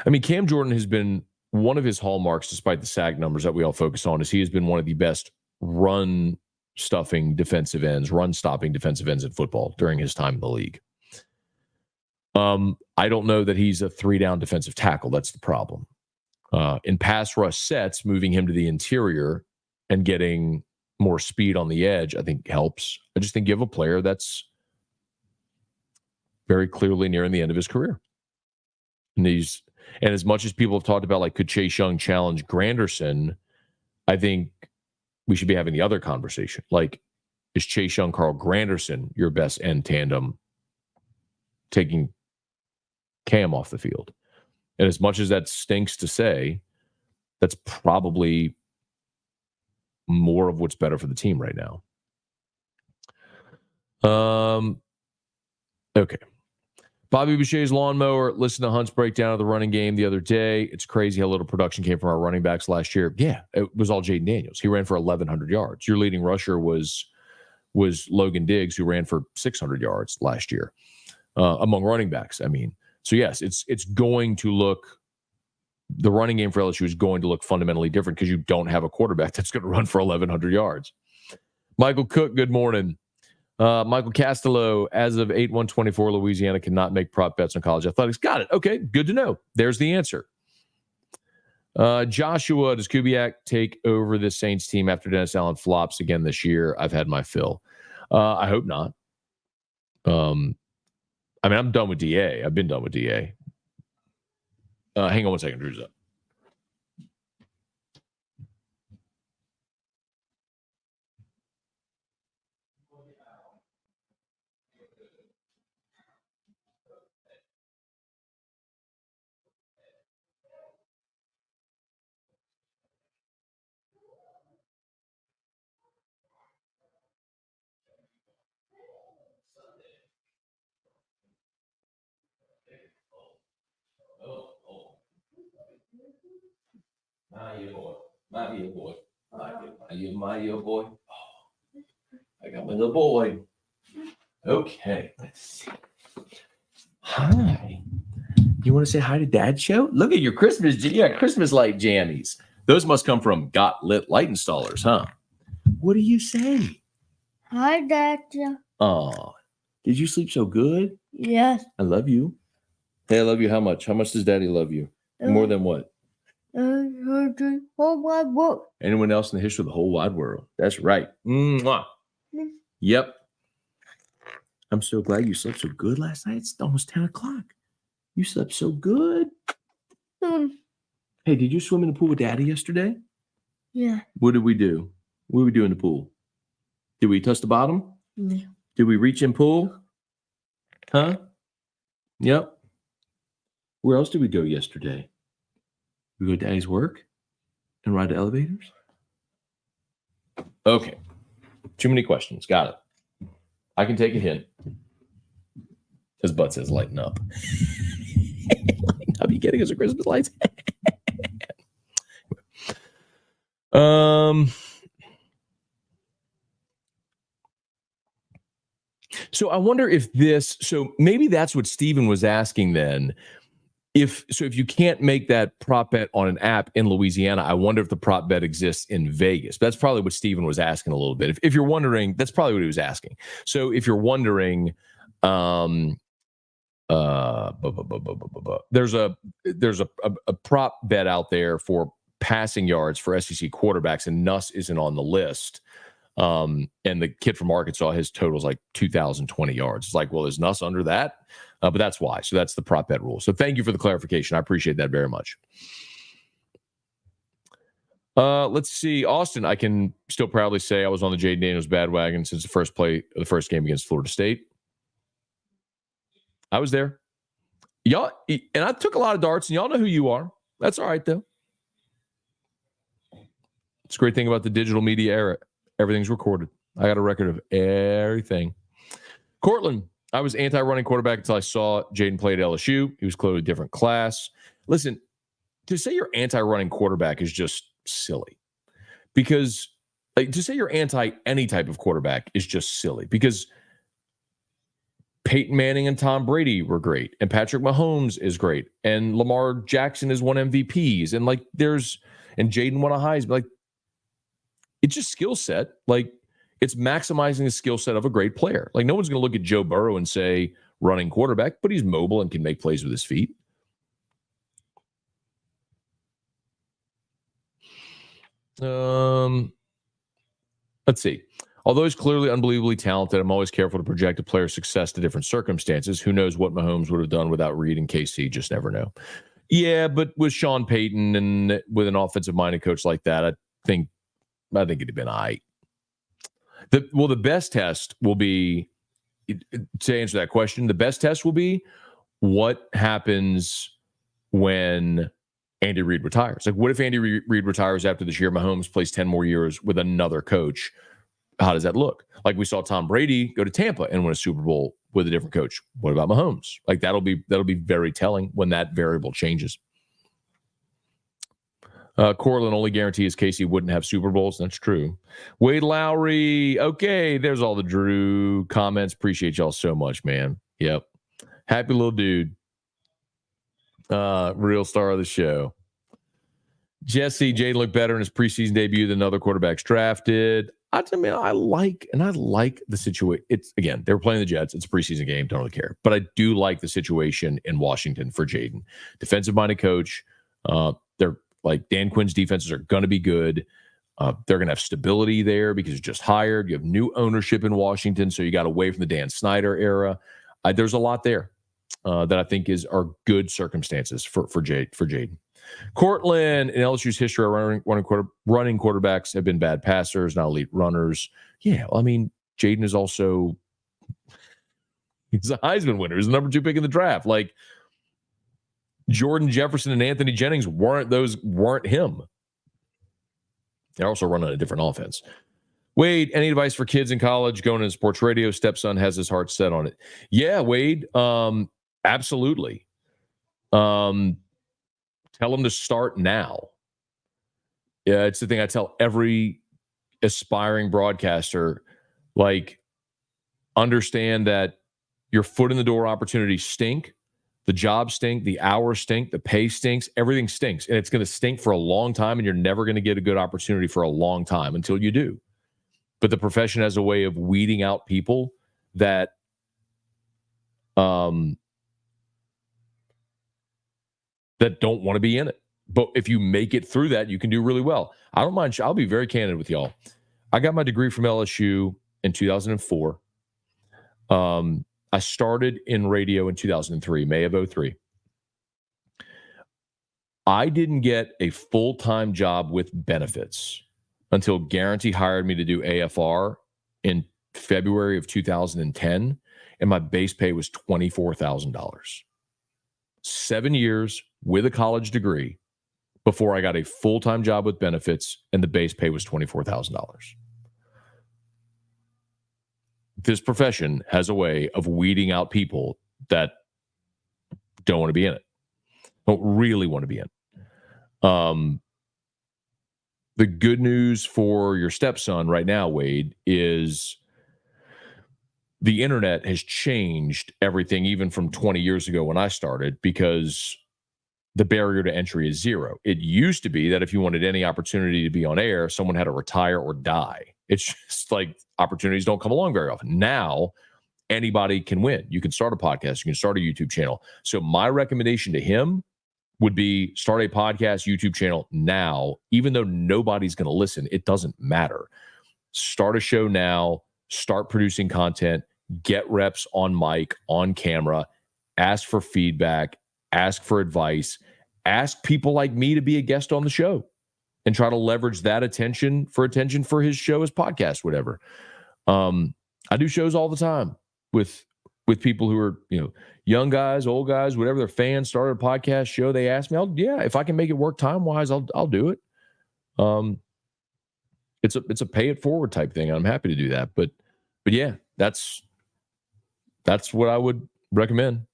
mean, Cam Jordan has been one of his hallmarks, despite the sack numbers that we all focus on, is he has been one of the best run-stopping defensive ends in football during his time in the league. I don't know that he's a 3-down defensive tackle. That's the problem. In pass rush sets, moving him to the interior and getting more speed on the edge, I think helps. I just think you have a player that's very clearly nearing the end of his career. And as much as people have talked about, like, could Chase Young challenge Granderson, I think we should be having the other conversation. Like, is Chase Young, Carl Granderson your best end tandem, taking Cam off the field? And as much as that stinks to say, that's probably more of what's better for the team right now. Okay. Bobby Boucher's lawnmower. Listen to Hunt's breakdown of the running game the other day. It's crazy how little production came from our running backs last year. Yeah, it was all Jaden Daniels. He ran for 1,100 yards. Your leading rusher was Logan Diggs, who ran for 600 yards last year among running backs. I mean, so yes, it's going to look. The running game for LSU is going to look fundamentally different because you don't have a quarterback that's going to run for 1,100 yards. Michael Cook, good morning. Michael Castello, as of 8/1/24, Louisiana cannot make prop bets on college athletics. Got it. Okay, good to know. There's the answer. Joshua, does Kubiak take over the Saints team after Dennis Allen flops again this year? I've had my fill. I hope not. I mean, I'm done with DA. I've been done with DA. Hang on one second. Drew's up. My boy. Oh, I got my little boy. Okay, let's see. Hi. You want to say hi to Dad's show? Look at your Christmas light jammies. Those must come from Got Lit Light Installers, huh? What do you say? Hi, Dad. Oh, did you sleep so good? Yes. I love you. Hey, I love you how much? How much does Daddy love you? More than what? Whole wide world. Anyone else in the history of the whole wide world? That's right. Mwah. Yep. I'm so glad you slept so good last night. It's almost 10 o'clock. You slept so good. Hey, did you swim in the pool with Daddy yesterday? Yeah. What did we do? What did we do in the pool? Did we touch the bottom? No. Did we reach in pool? Huh? Yep. Where else did we go yesterday? We go to Daddy's work and ride the elevators? Okay. Too many questions. Got it. I can take a hint. His butt says lighten up. Lighten up. You getting us a Christmas lights? So I wonder if so maybe that's what Steven was asking then. If you can't make that prop bet on an app in Louisiana, I wonder if the prop bet exists in Vegas. That's probably what Steven was asking a little bit. If you're wondering, that's probably what he was asking. So if you're wondering, there's a prop bet out there for passing yards for SEC quarterbacks, and Nuss isn't on the list. And the kid from Arkansas, his total is like 2,020 yards. It's like, well, is Nuss under that? But that's why. So that's the prop bet rule. So thank you for the clarification. I appreciate that very much. Let's see. Austin, I can still proudly say I was on the Jaden Daniels bandwagon since the first game against Florida State. I was there. Y'all, and I took a lot of darts, and y'all know who you are. That's all right, though. It's a great thing about the digital media era. Everything's recorded. I got a record of everything. Cortland, I was anti-running quarterback until I saw Jaden play at LSU. He was clearly a different class. Listen, to say you're anti-running quarterback is just silly. Because to say you're anti any type of quarterback is just silly. Because Peyton Manning and Tom Brady were great. And Patrick Mahomes is great. And Lamar Jackson has won MVPs. And and Jaden won a Heisman. It's just skill set. It's maximizing the skill set of a great player. No one's going to look at Joe Burrow and say running quarterback, but he's mobile and can make plays with his feet. Let's see. Although he's clearly unbelievably talented, I'm always careful to project a player's success to different circumstances. Who knows what Mahomes would have done without Reed and KC? Just never know. Yeah, but with Sean Payton and with an offensive-minded coach like that, I think it'd have been all right. The best test will be, to answer that question, the best test will be what happens when Andy Reid retires. What if Andy Reid retires after this year? Mahomes plays 10 more years with another coach. How does that look? We saw Tom Brady go to Tampa and win a Super Bowl with a different coach. What about Mahomes? That'll be very telling when that variable changes. Cortland only guarantees Casey wouldn't have Super Bowls. That's true. Wade Lowry. Okay, there's all the Drew comments. Appreciate y'all so much, man. Yep. Happy little dude. Real star of the show. Jesse, Jaden looked better in his preseason debut than other quarterbacks drafted. I like the situation. It's, again, they were playing the Jets. It's a preseason game. Don't really care. But I do like the situation in Washington for Jaden. Defensive-minded coach. They're Dan Quinn's defenses are going to be good. They're going to have stability there because you're just hired. You have new ownership in Washington, so you got away from the Dan Snyder era. There's a lot there that I think are good circumstances for Jaden. Cortland, in LSU's history, running quarterbacks have been bad passers, not elite runners. Yeah, Jaden is also he's a Heisman winner. He's the number 2 pick in the draft. Jordan Jefferson and Anthony Jennings weren't him. They're also running a different offense. Wade, any advice for kids in college going into sports radio? Stepson has his heart set on it. Yeah, Wade, absolutely. Tell them to start now. Yeah, it's the thing I tell every aspiring broadcaster. Understand that your foot in the door opportunities stink. The jobs stink, the hours stink, the pay stinks, everything stinks. And it's going to stink for a long time, and you're never going to get a good opportunity for a long time until you do. But the profession has a way of weeding out people that that don't want to be in it. But if you make it through that, you can do really well. I don't mind. I'll be very candid with y'all. I got my degree from LSU in 2004. I started in radio in 2003, May of 03. I didn't get a full-time job with benefits until Guarantee hired me to do AFR in February of 2010, and my base pay was $24,000. 7 years with a college degree before I got a full-time job with benefits, and the base pay was $24,000. This profession has a way of weeding out people that don't want to be in it, don't really want to be in it. The good news for your stepson right now, Wade, is the internet has changed everything, even from 20 years ago when I started, because the barrier to entry is zero. It used to be that if you wanted any opportunity to be on air, someone had to retire or die. It's just like opportunities don't come along very often. Now, anybody can win. You can start a podcast. You can start a YouTube channel. So my recommendation to him would be start a podcast, YouTube channel now. Even though nobody's going to listen, it doesn't matter. Start a show now. Start producing content. Get reps on mic, on camera. Ask for feedback. Ask for advice. Ask people like me to be a guest on the show and try to leverage that attention for his show, his podcast, whatever. I do shows all the time with people who are, young guys, old guys, whatever. Their fans started a podcast show. They ask me, if I can make it work time wise, I'll do it. It's a pay it forward type thing. I'm happy to do that. But yeah, that's what I would recommend.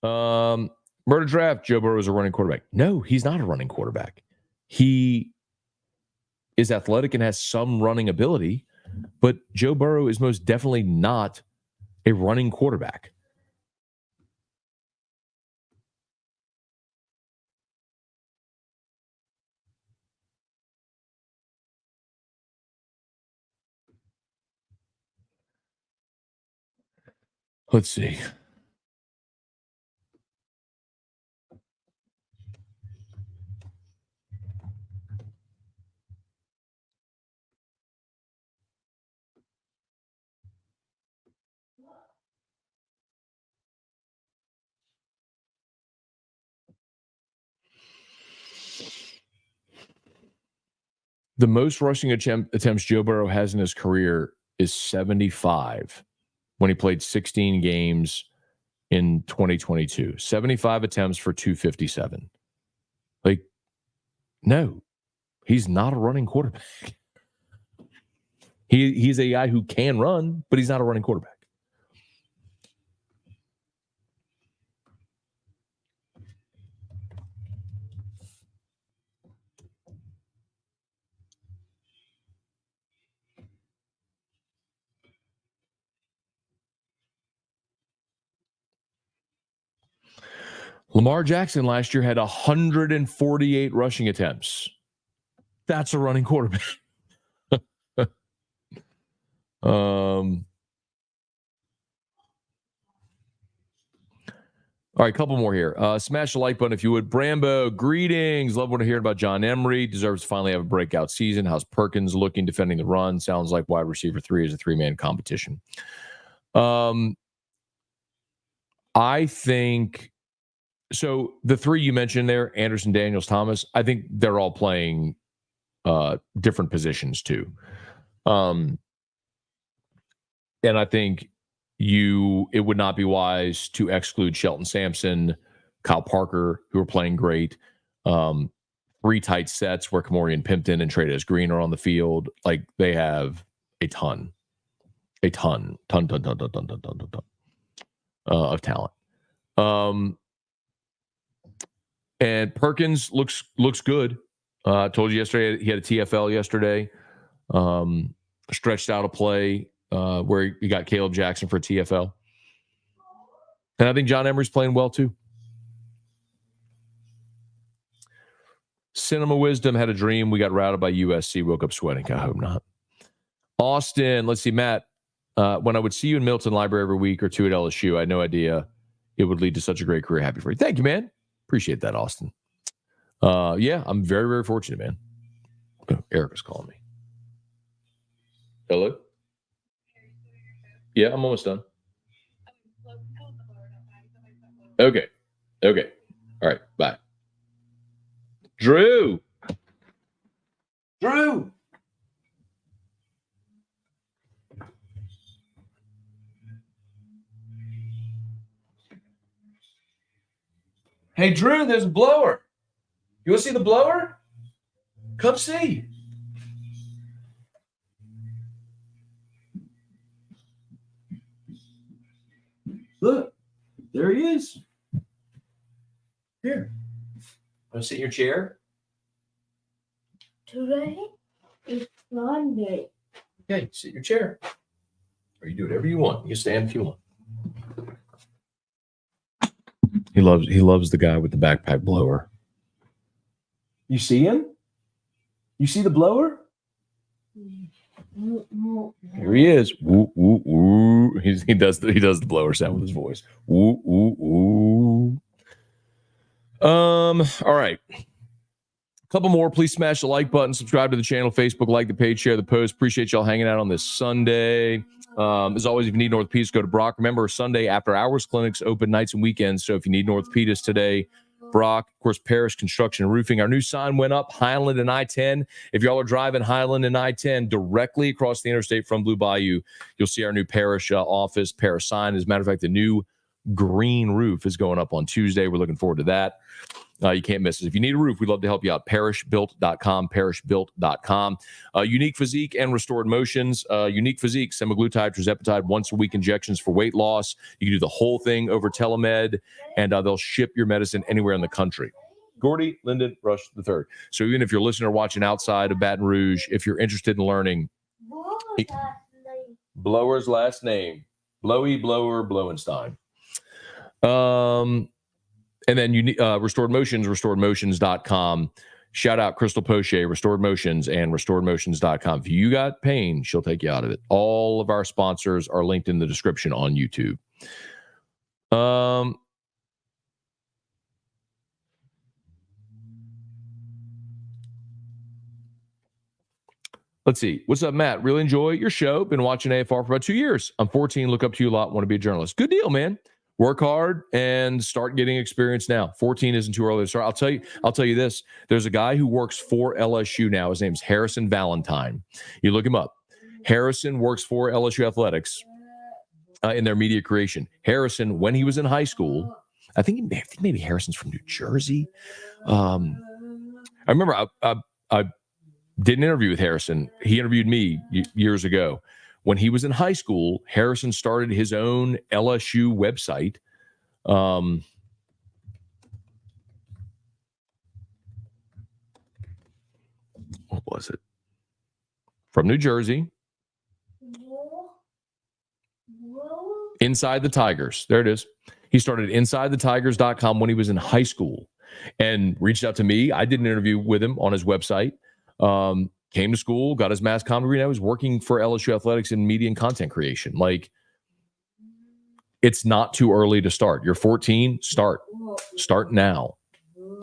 Murder Draft, Joe Burrow is a running quarterback. No, he's not a running quarterback. He is athletic and has some running ability, but Joe Burrow is most definitely not a running quarterback. Let's see. The most rushing attempts Joe Burrow has in his career is 75 when he played 16 games in 2022. 75 attempts for 257. Like, no, he's not a running quarterback. He's a guy who can run, but he's not a running quarterback. Lamar Jackson last year had 148 rushing attempts. That's a running quarterback. All right, a couple more here. Smash the like button if you would. Brambo, greetings. Love when I hear about John Emery. Deserves to finally have a breakout season. How's Perkins looking defending the run? Sounds like wide receiver 3 is a 3-man competition. I think so. The 3 you mentioned there, Anderson, Daniels, Thomas, I think they're all playing different positions too. And I think it would not be wise to exclude Shelton Sampson, Kyle Parker, who are playing great. 3 tight sets where Kamorian Pimpton and Treydas Green are on the field. Like, they have a ton of talent. And Perkins looks good. I told you yesterday he had a TFL yesterday. Stretched out a play where you got Caleb Jackson for TFL. And I think John Emery's playing well too. Cinema Wisdom had a dream. We got routed by USC. Woke up sweating. I hope not. Austin, let's see, Matt. When I would see you in Milton Library every week or two at LSU, I had no idea it would lead to such a great career. Happy for you. Thank you, man. Appreciate that, Austin. Yeah, I'm very, very fortunate, man. Oh, Erica's calling me. Hello? Yeah, I'm almost done. Okay. All right, bye. Drew! Hey, Drew, there's a blower. You want to see the blower? Come see. Look, there he is. Here. Want to sit in your chair? Today is Sunday. Okay, sit in your chair. Or you do whatever you want. You can stand if you want. He loves the guy with the backpack blower. You see him? You see the blower? Here he is. Woo, woo, woo. He does the blower sound with his voice. Woo, woo, woo. All right. A couple more. Please smash the like button, subscribe to the channel, Facebook, like the page, share the post. Appreciate y'all hanging out on this Sunday. As always, if you need orthopedics, go to BROC. Remember, Sunday after hours clinics open nights and weekends. So if you need an orthopedist today, BROC, of course, Parish Construction and Roofing. Our new sign went up, Highland and I-10. If y'all are driving Highland and I-10 directly across the interstate from Blue Bayou, you'll see our new Parish office, Parish sign. As a matter of fact, the new green roof is going up on Tuesday. We're looking forward to that. You can't miss it. If you need a roof, we'd love to help you out. PARISHbuilt.com, PARISHbuilt.com. Unique Physique and Restored Motions. Unique Physique, semaglutide, tirzepatide, once-a-week injections for weight loss. You can do the whole thing over telemed, and they'll ship your medicine anywhere in the country. Gordy Linden Rush III. So even if you're listening or watching outside of Baton Rouge, if you're interested in learning, Blower's last name, Blowy Blower Blowenstein. And then Restored Motions, restoredmotions.com. Shout out Crystal Poche, Restored Motions, and restoredmotions.com. If you got pain, she'll take you out of it. All of our sponsors are linked in the description on YouTube. Let's see. What's up, Matt? Really enjoy your show. Been watching AFR for about 2 years. I'm 14. Look up to you a lot. Want to be a journalist. Good deal, man. Work hard and start getting experience now. 14 isn't too early to start. I'll tell you this. There's a guy who works for LSU now. His name's Harrison Valentine. You look him up. Harrison works for LSU Athletics in their media creation. Harrison, when he was in high school, I think maybe Harrison's from New Jersey. I remember I did an interview with Harrison. He interviewed me years ago. When he was in high school, Harrison started his own LSU website. What was it? From New Jersey. Inside the Tigers. There it is. He started InsideTheTigers.com when he was in high school and reached out to me. I did an interview with him on his website. Came to school, got his mass comm degree. I was working for LSU Athletics in media and content creation. Like, it's not too early to start. You're 14, start now.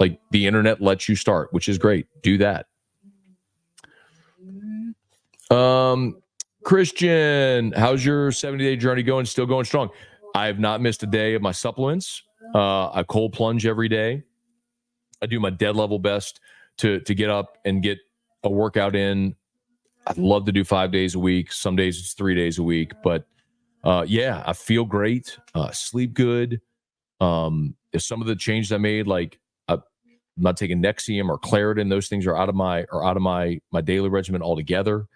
Like, the internet lets you start, which is great. Do that. Christian, how's your 70-day journey going? Still going strong. I have not missed a day of my supplements. I cold plunge every day. I do my dead level best to get up and get a workout in. I'd love to do 5 days a week. Some days it's 3 days a week, but yeah, I feel great. Sleep good. If some of the changes I made, like I'm not taking Nexium or Claritin, those things are out of my daily regimen altogether.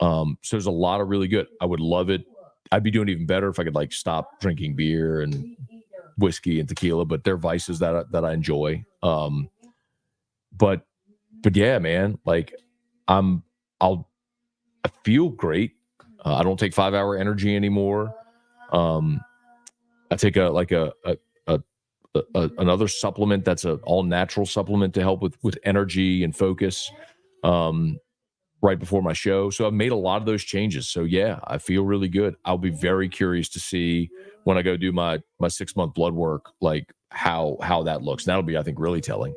So there's a lot of really good. I would love it. I'd be doing even better if I could like stop drinking beer and whiskey and tequila, but they're vices that I enjoy. But yeah, man, like I feel great. I don't take 5-hour energy anymore. I take another supplement that's an all natural supplement to help with energy and focus. right before my show. So I've made a lot of those changes. So yeah, I feel really good. I'll be very curious to see when I go do my 6-month blood work, like how that looks. And that'll be, I think, really telling.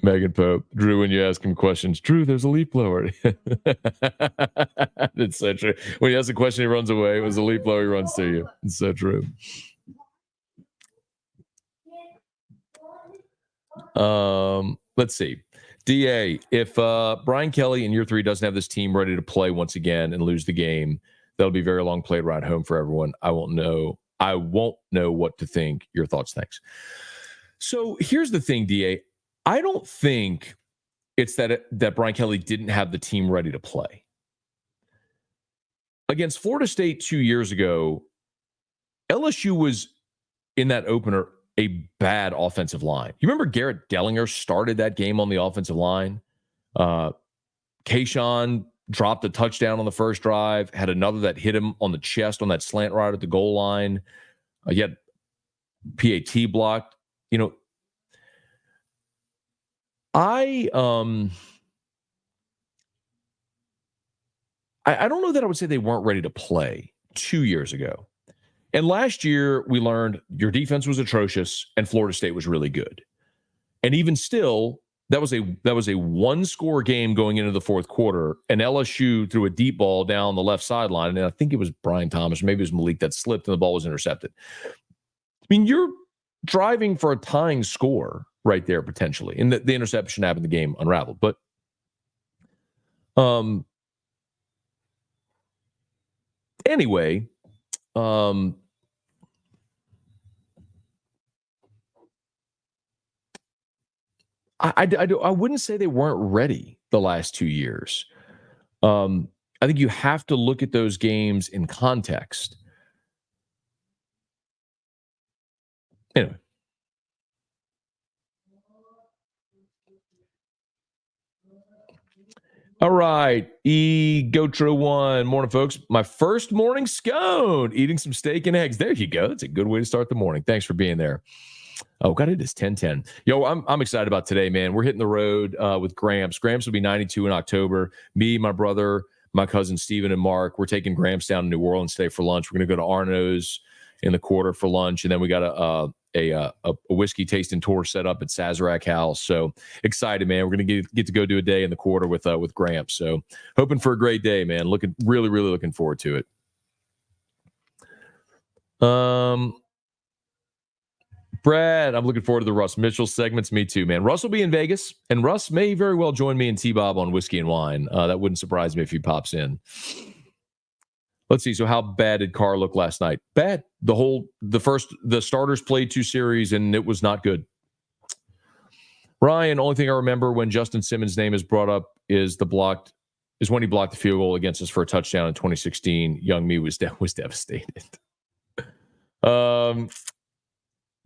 Megan Pope, Drew, when you ask him questions, Drew, there's a leaf blower. It's so true. When you ask a question, he runs away. It was a leaf blower, he runs to you. It's so true. Let's see. DA, if Brian Kelly in year 3 doesn't have this team ready to play once again and lose the game, that'll be a very long play ride home for everyone. I won't know what to think. Your thoughts? Thanks. So here's the thing, DA. I don't think it's that Brian Kelly didn't have the team ready to play. Against Florida State 2 years ago, LSU was in that opener a bad offensive line. You remember Garrett Dellinger started that game on the offensive line? Kayshawn dropped a touchdown on the first drive, had another that hit him on the chest on that slant route at the goal line. He had PAT blocked. You know, I don't know that I would say they weren't ready to play 2 years ago. And last year we learned your defense was atrocious and Florida State was really good. And even still, that was a 1-score game going into the fourth quarter, and LSU threw a deep ball down the left sideline, and I think it was Brian Thomas, or maybe it was Malik that slipped and the ball was intercepted. I mean, you're driving for a tying score right there potentially, and the interception happened, the game unraveled. But anyway, I wouldn't say they weren't ready the last 2 years. I think you have to look at those games in context. Anyway. All right. Gotro1. Morning, folks. My first morning scone. Eating some steak and eggs. There you go. That's a good way to start the morning. Thanks for being there. Oh, God, it is 10:10. Yo, I'm excited about today, man. We're hitting the road with Gramps. Gramps will be 92 in October. Me, my brother, my cousin Steven, and Mark, we're taking Gramps down to New Orleans today for lunch. We're going to go to Arno's in the quarter for lunch, and then we got a whiskey tasting tour set up at Sazerac House. So excited, man. We're going to get to go do a day in the quarter with Gramps. So hoping for a great day, man. Really looking forward to it. Brad, I'm looking forward to the Russ Mitchell segments. Me too, man. Russ will be in Vegas, and Russ may very well join me and T-Bob on Whiskey and Wine. That wouldn't surprise me if he pops in. Let's see. So how bad did Carr look last night? Bad. The starters played 2 series, and it was not good. Ryan, only thing I remember when Justin Simmons' name is brought up is when he blocked the field goal against us for a touchdown in 2016. Young me was devastated.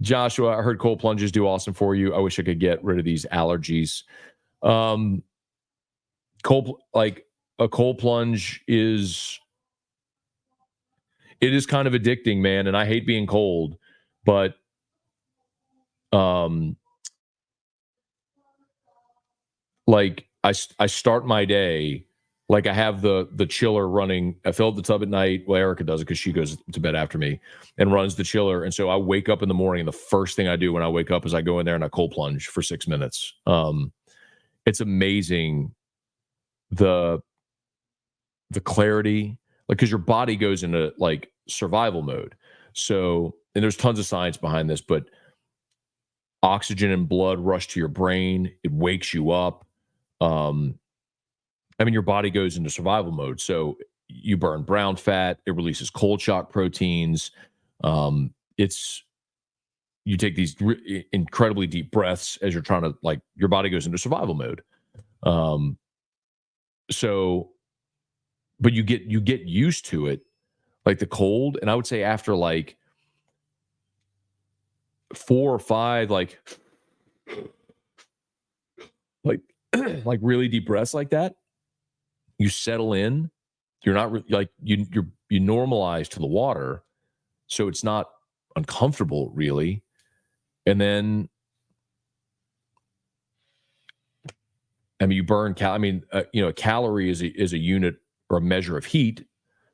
Joshua, I heard cold plunges do awesome for you. I wish I could get rid of these allergies. A cold plunge is kind of addicting, man. And I hate being cold, but I start my day, like I have the chiller running. I fill up the tub at night. Well, Erica does it because she goes to bed after me and runs the chiller. And so I wake up in the morning, and the first thing I do when I wake up is I go in there and I cold plunge for 6 minutes. It's amazing the clarity, like, because your body goes into like survival mode. So, and there's tons of science behind this, but oxygen and blood rush to your brain. It wakes you up. Your body goes into survival mode. So you burn brown fat. It releases cold shock proteins. You take these incredibly deep breaths as you're trying to, like, your body goes into survival mode. But you get used to it, like the cold. And I would say after like 4 or 5, like really deep breaths like that, you settle in You're not like you normalize to the water, so it's not uncomfortable really. And then, I mean, you burn a calorie is a unit or a measure of heat.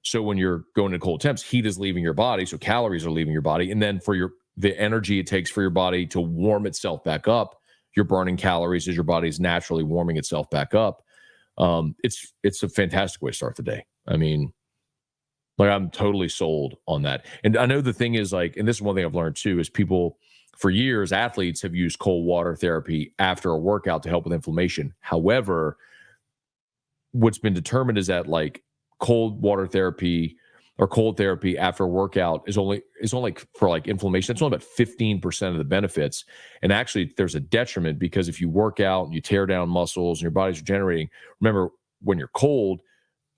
So when you're going to cold temps, heat is leaving your body, so calories are leaving your body, and then for the energy it takes for your body to warm itself back up, you're burning calories as your body's naturally warming itself back up. It's a fantastic way to start the day. I mean, like, I'm totally sold on that. And I know the thing is, like, and this is one thing I've learned too, is people for years, athletes have used cold water therapy after a workout to help with inflammation. However, what's been determined is that, like, cold water therapy or cold therapy after a workout is only for, like, inflammation. It's only about 15% of the benefits. And actually there's a detriment, because if you work out and you tear down muscles and your body's regenerating, remember, when you're cold,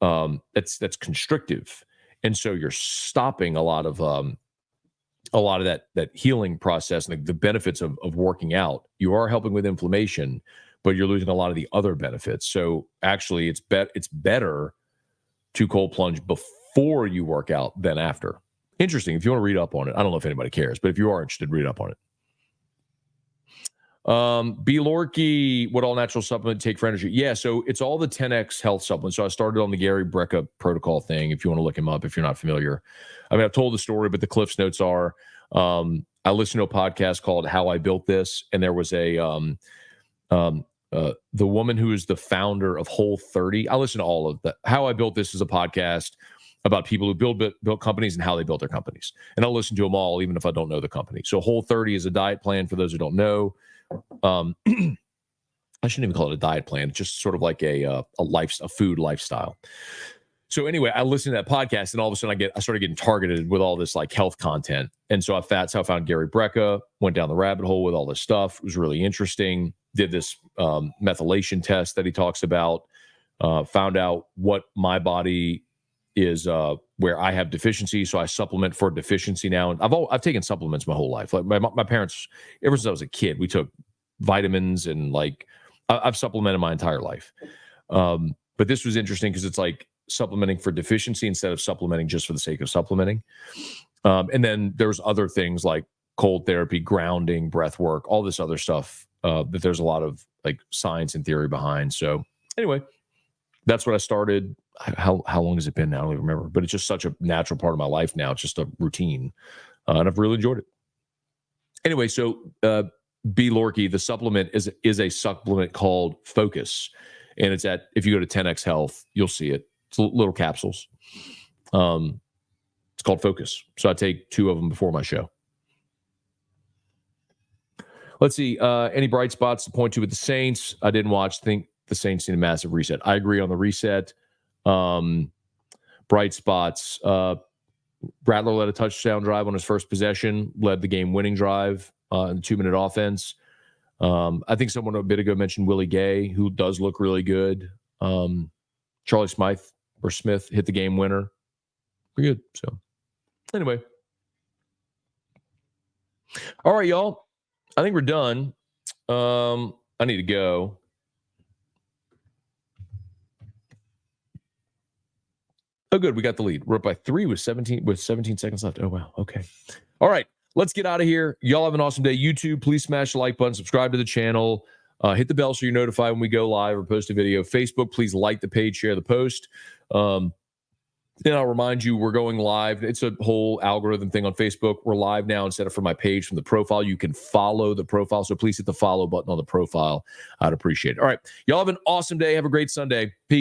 that's constrictive. And so you're stopping a lot of that healing process and the benefits of working out. You are helping with inflammation, but you're losing a lot of the other benefits. So actually it's better to cold plunge before you work out than after. Interesting. If you want to read up on it, I don't know if anybody cares, but if you are interested, read up on it. B. Lorky, what all natural supplement take for energy? Yeah, so it's all the 10X health supplements. So I started on the Gary Brecka protocol thing, if you want to look him up, if you're not familiar. I mean, I've told the story, but the Cliffs Notes are, I listened to a podcast called How I Built This, and there was the woman who is the founder of Whole30. I listen to all of that. How I Built This is a podcast about people who built companies and how they built their companies. And I'll listen to them all, even if I don't know the company. So Whole30 is a diet plan for those who don't know. I shouldn't even call it a diet plan. It's just sort of like a food lifestyle. So anyway, I listened to that podcast, and all of a sudden I started getting targeted with all this, like, health content. And so that's how I found Gary Brecka, went down the rabbit hole with all this stuff. It was really interesting. Did this methylation test that he talks about, found out what my body is, where I have deficiency. So I supplement for deficiency now. And I've taken supplements my whole life. Like my parents, ever since I was a kid, we took vitamins, and, like, I've supplemented my entire life. But this was interesting because it's like supplementing for deficiency instead of supplementing just for the sake of supplementing. And then there's other things like cold therapy, grounding, breath work, all this other stuff that there's a lot of, like, science and theory behind. So anyway, that's what I started. How long has it been now? I don't even remember, but it's just such a natural part of my life now. It's just a routine, and I've really enjoyed it. Anyway, so B. Lorky, the supplement is a supplement called Focus, and if you go to 10X Health, you'll see it. It's little capsules. It's called Focus. So I take 2 of them before my show. Let's see. Any bright spots to point to with the Saints? I didn't watch. Think the Saints need a massive reset. I agree on the reset. Bright spots. Rattler led a touchdown drive on his first possession, led the game-winning drive in the 2-minute offense. I think someone a bit ago mentioned Willie Gay, who does look really good. Charlie Smith hit the game winner. Pretty good. So anyway. All right, y'all. I think we're done. I need to go. Oh, good. We got the lead. We're up by 3 with 17 seconds left. Oh, wow. Okay. All right. Let's get out of here. Y'all have an awesome day. YouTube, please smash the like button. Subscribe to the channel. Hit the bell so you're notified when we go live or post a video. Facebook, please like the page, share the post. Then I'll remind you, we're going live. It's a whole algorithm thing on Facebook. We're live now instead of from my page, from the profile. You can follow the profile. So please hit the follow button on the profile. I'd appreciate it. All right. Y'all have an awesome day. Have a great Sunday. Peace.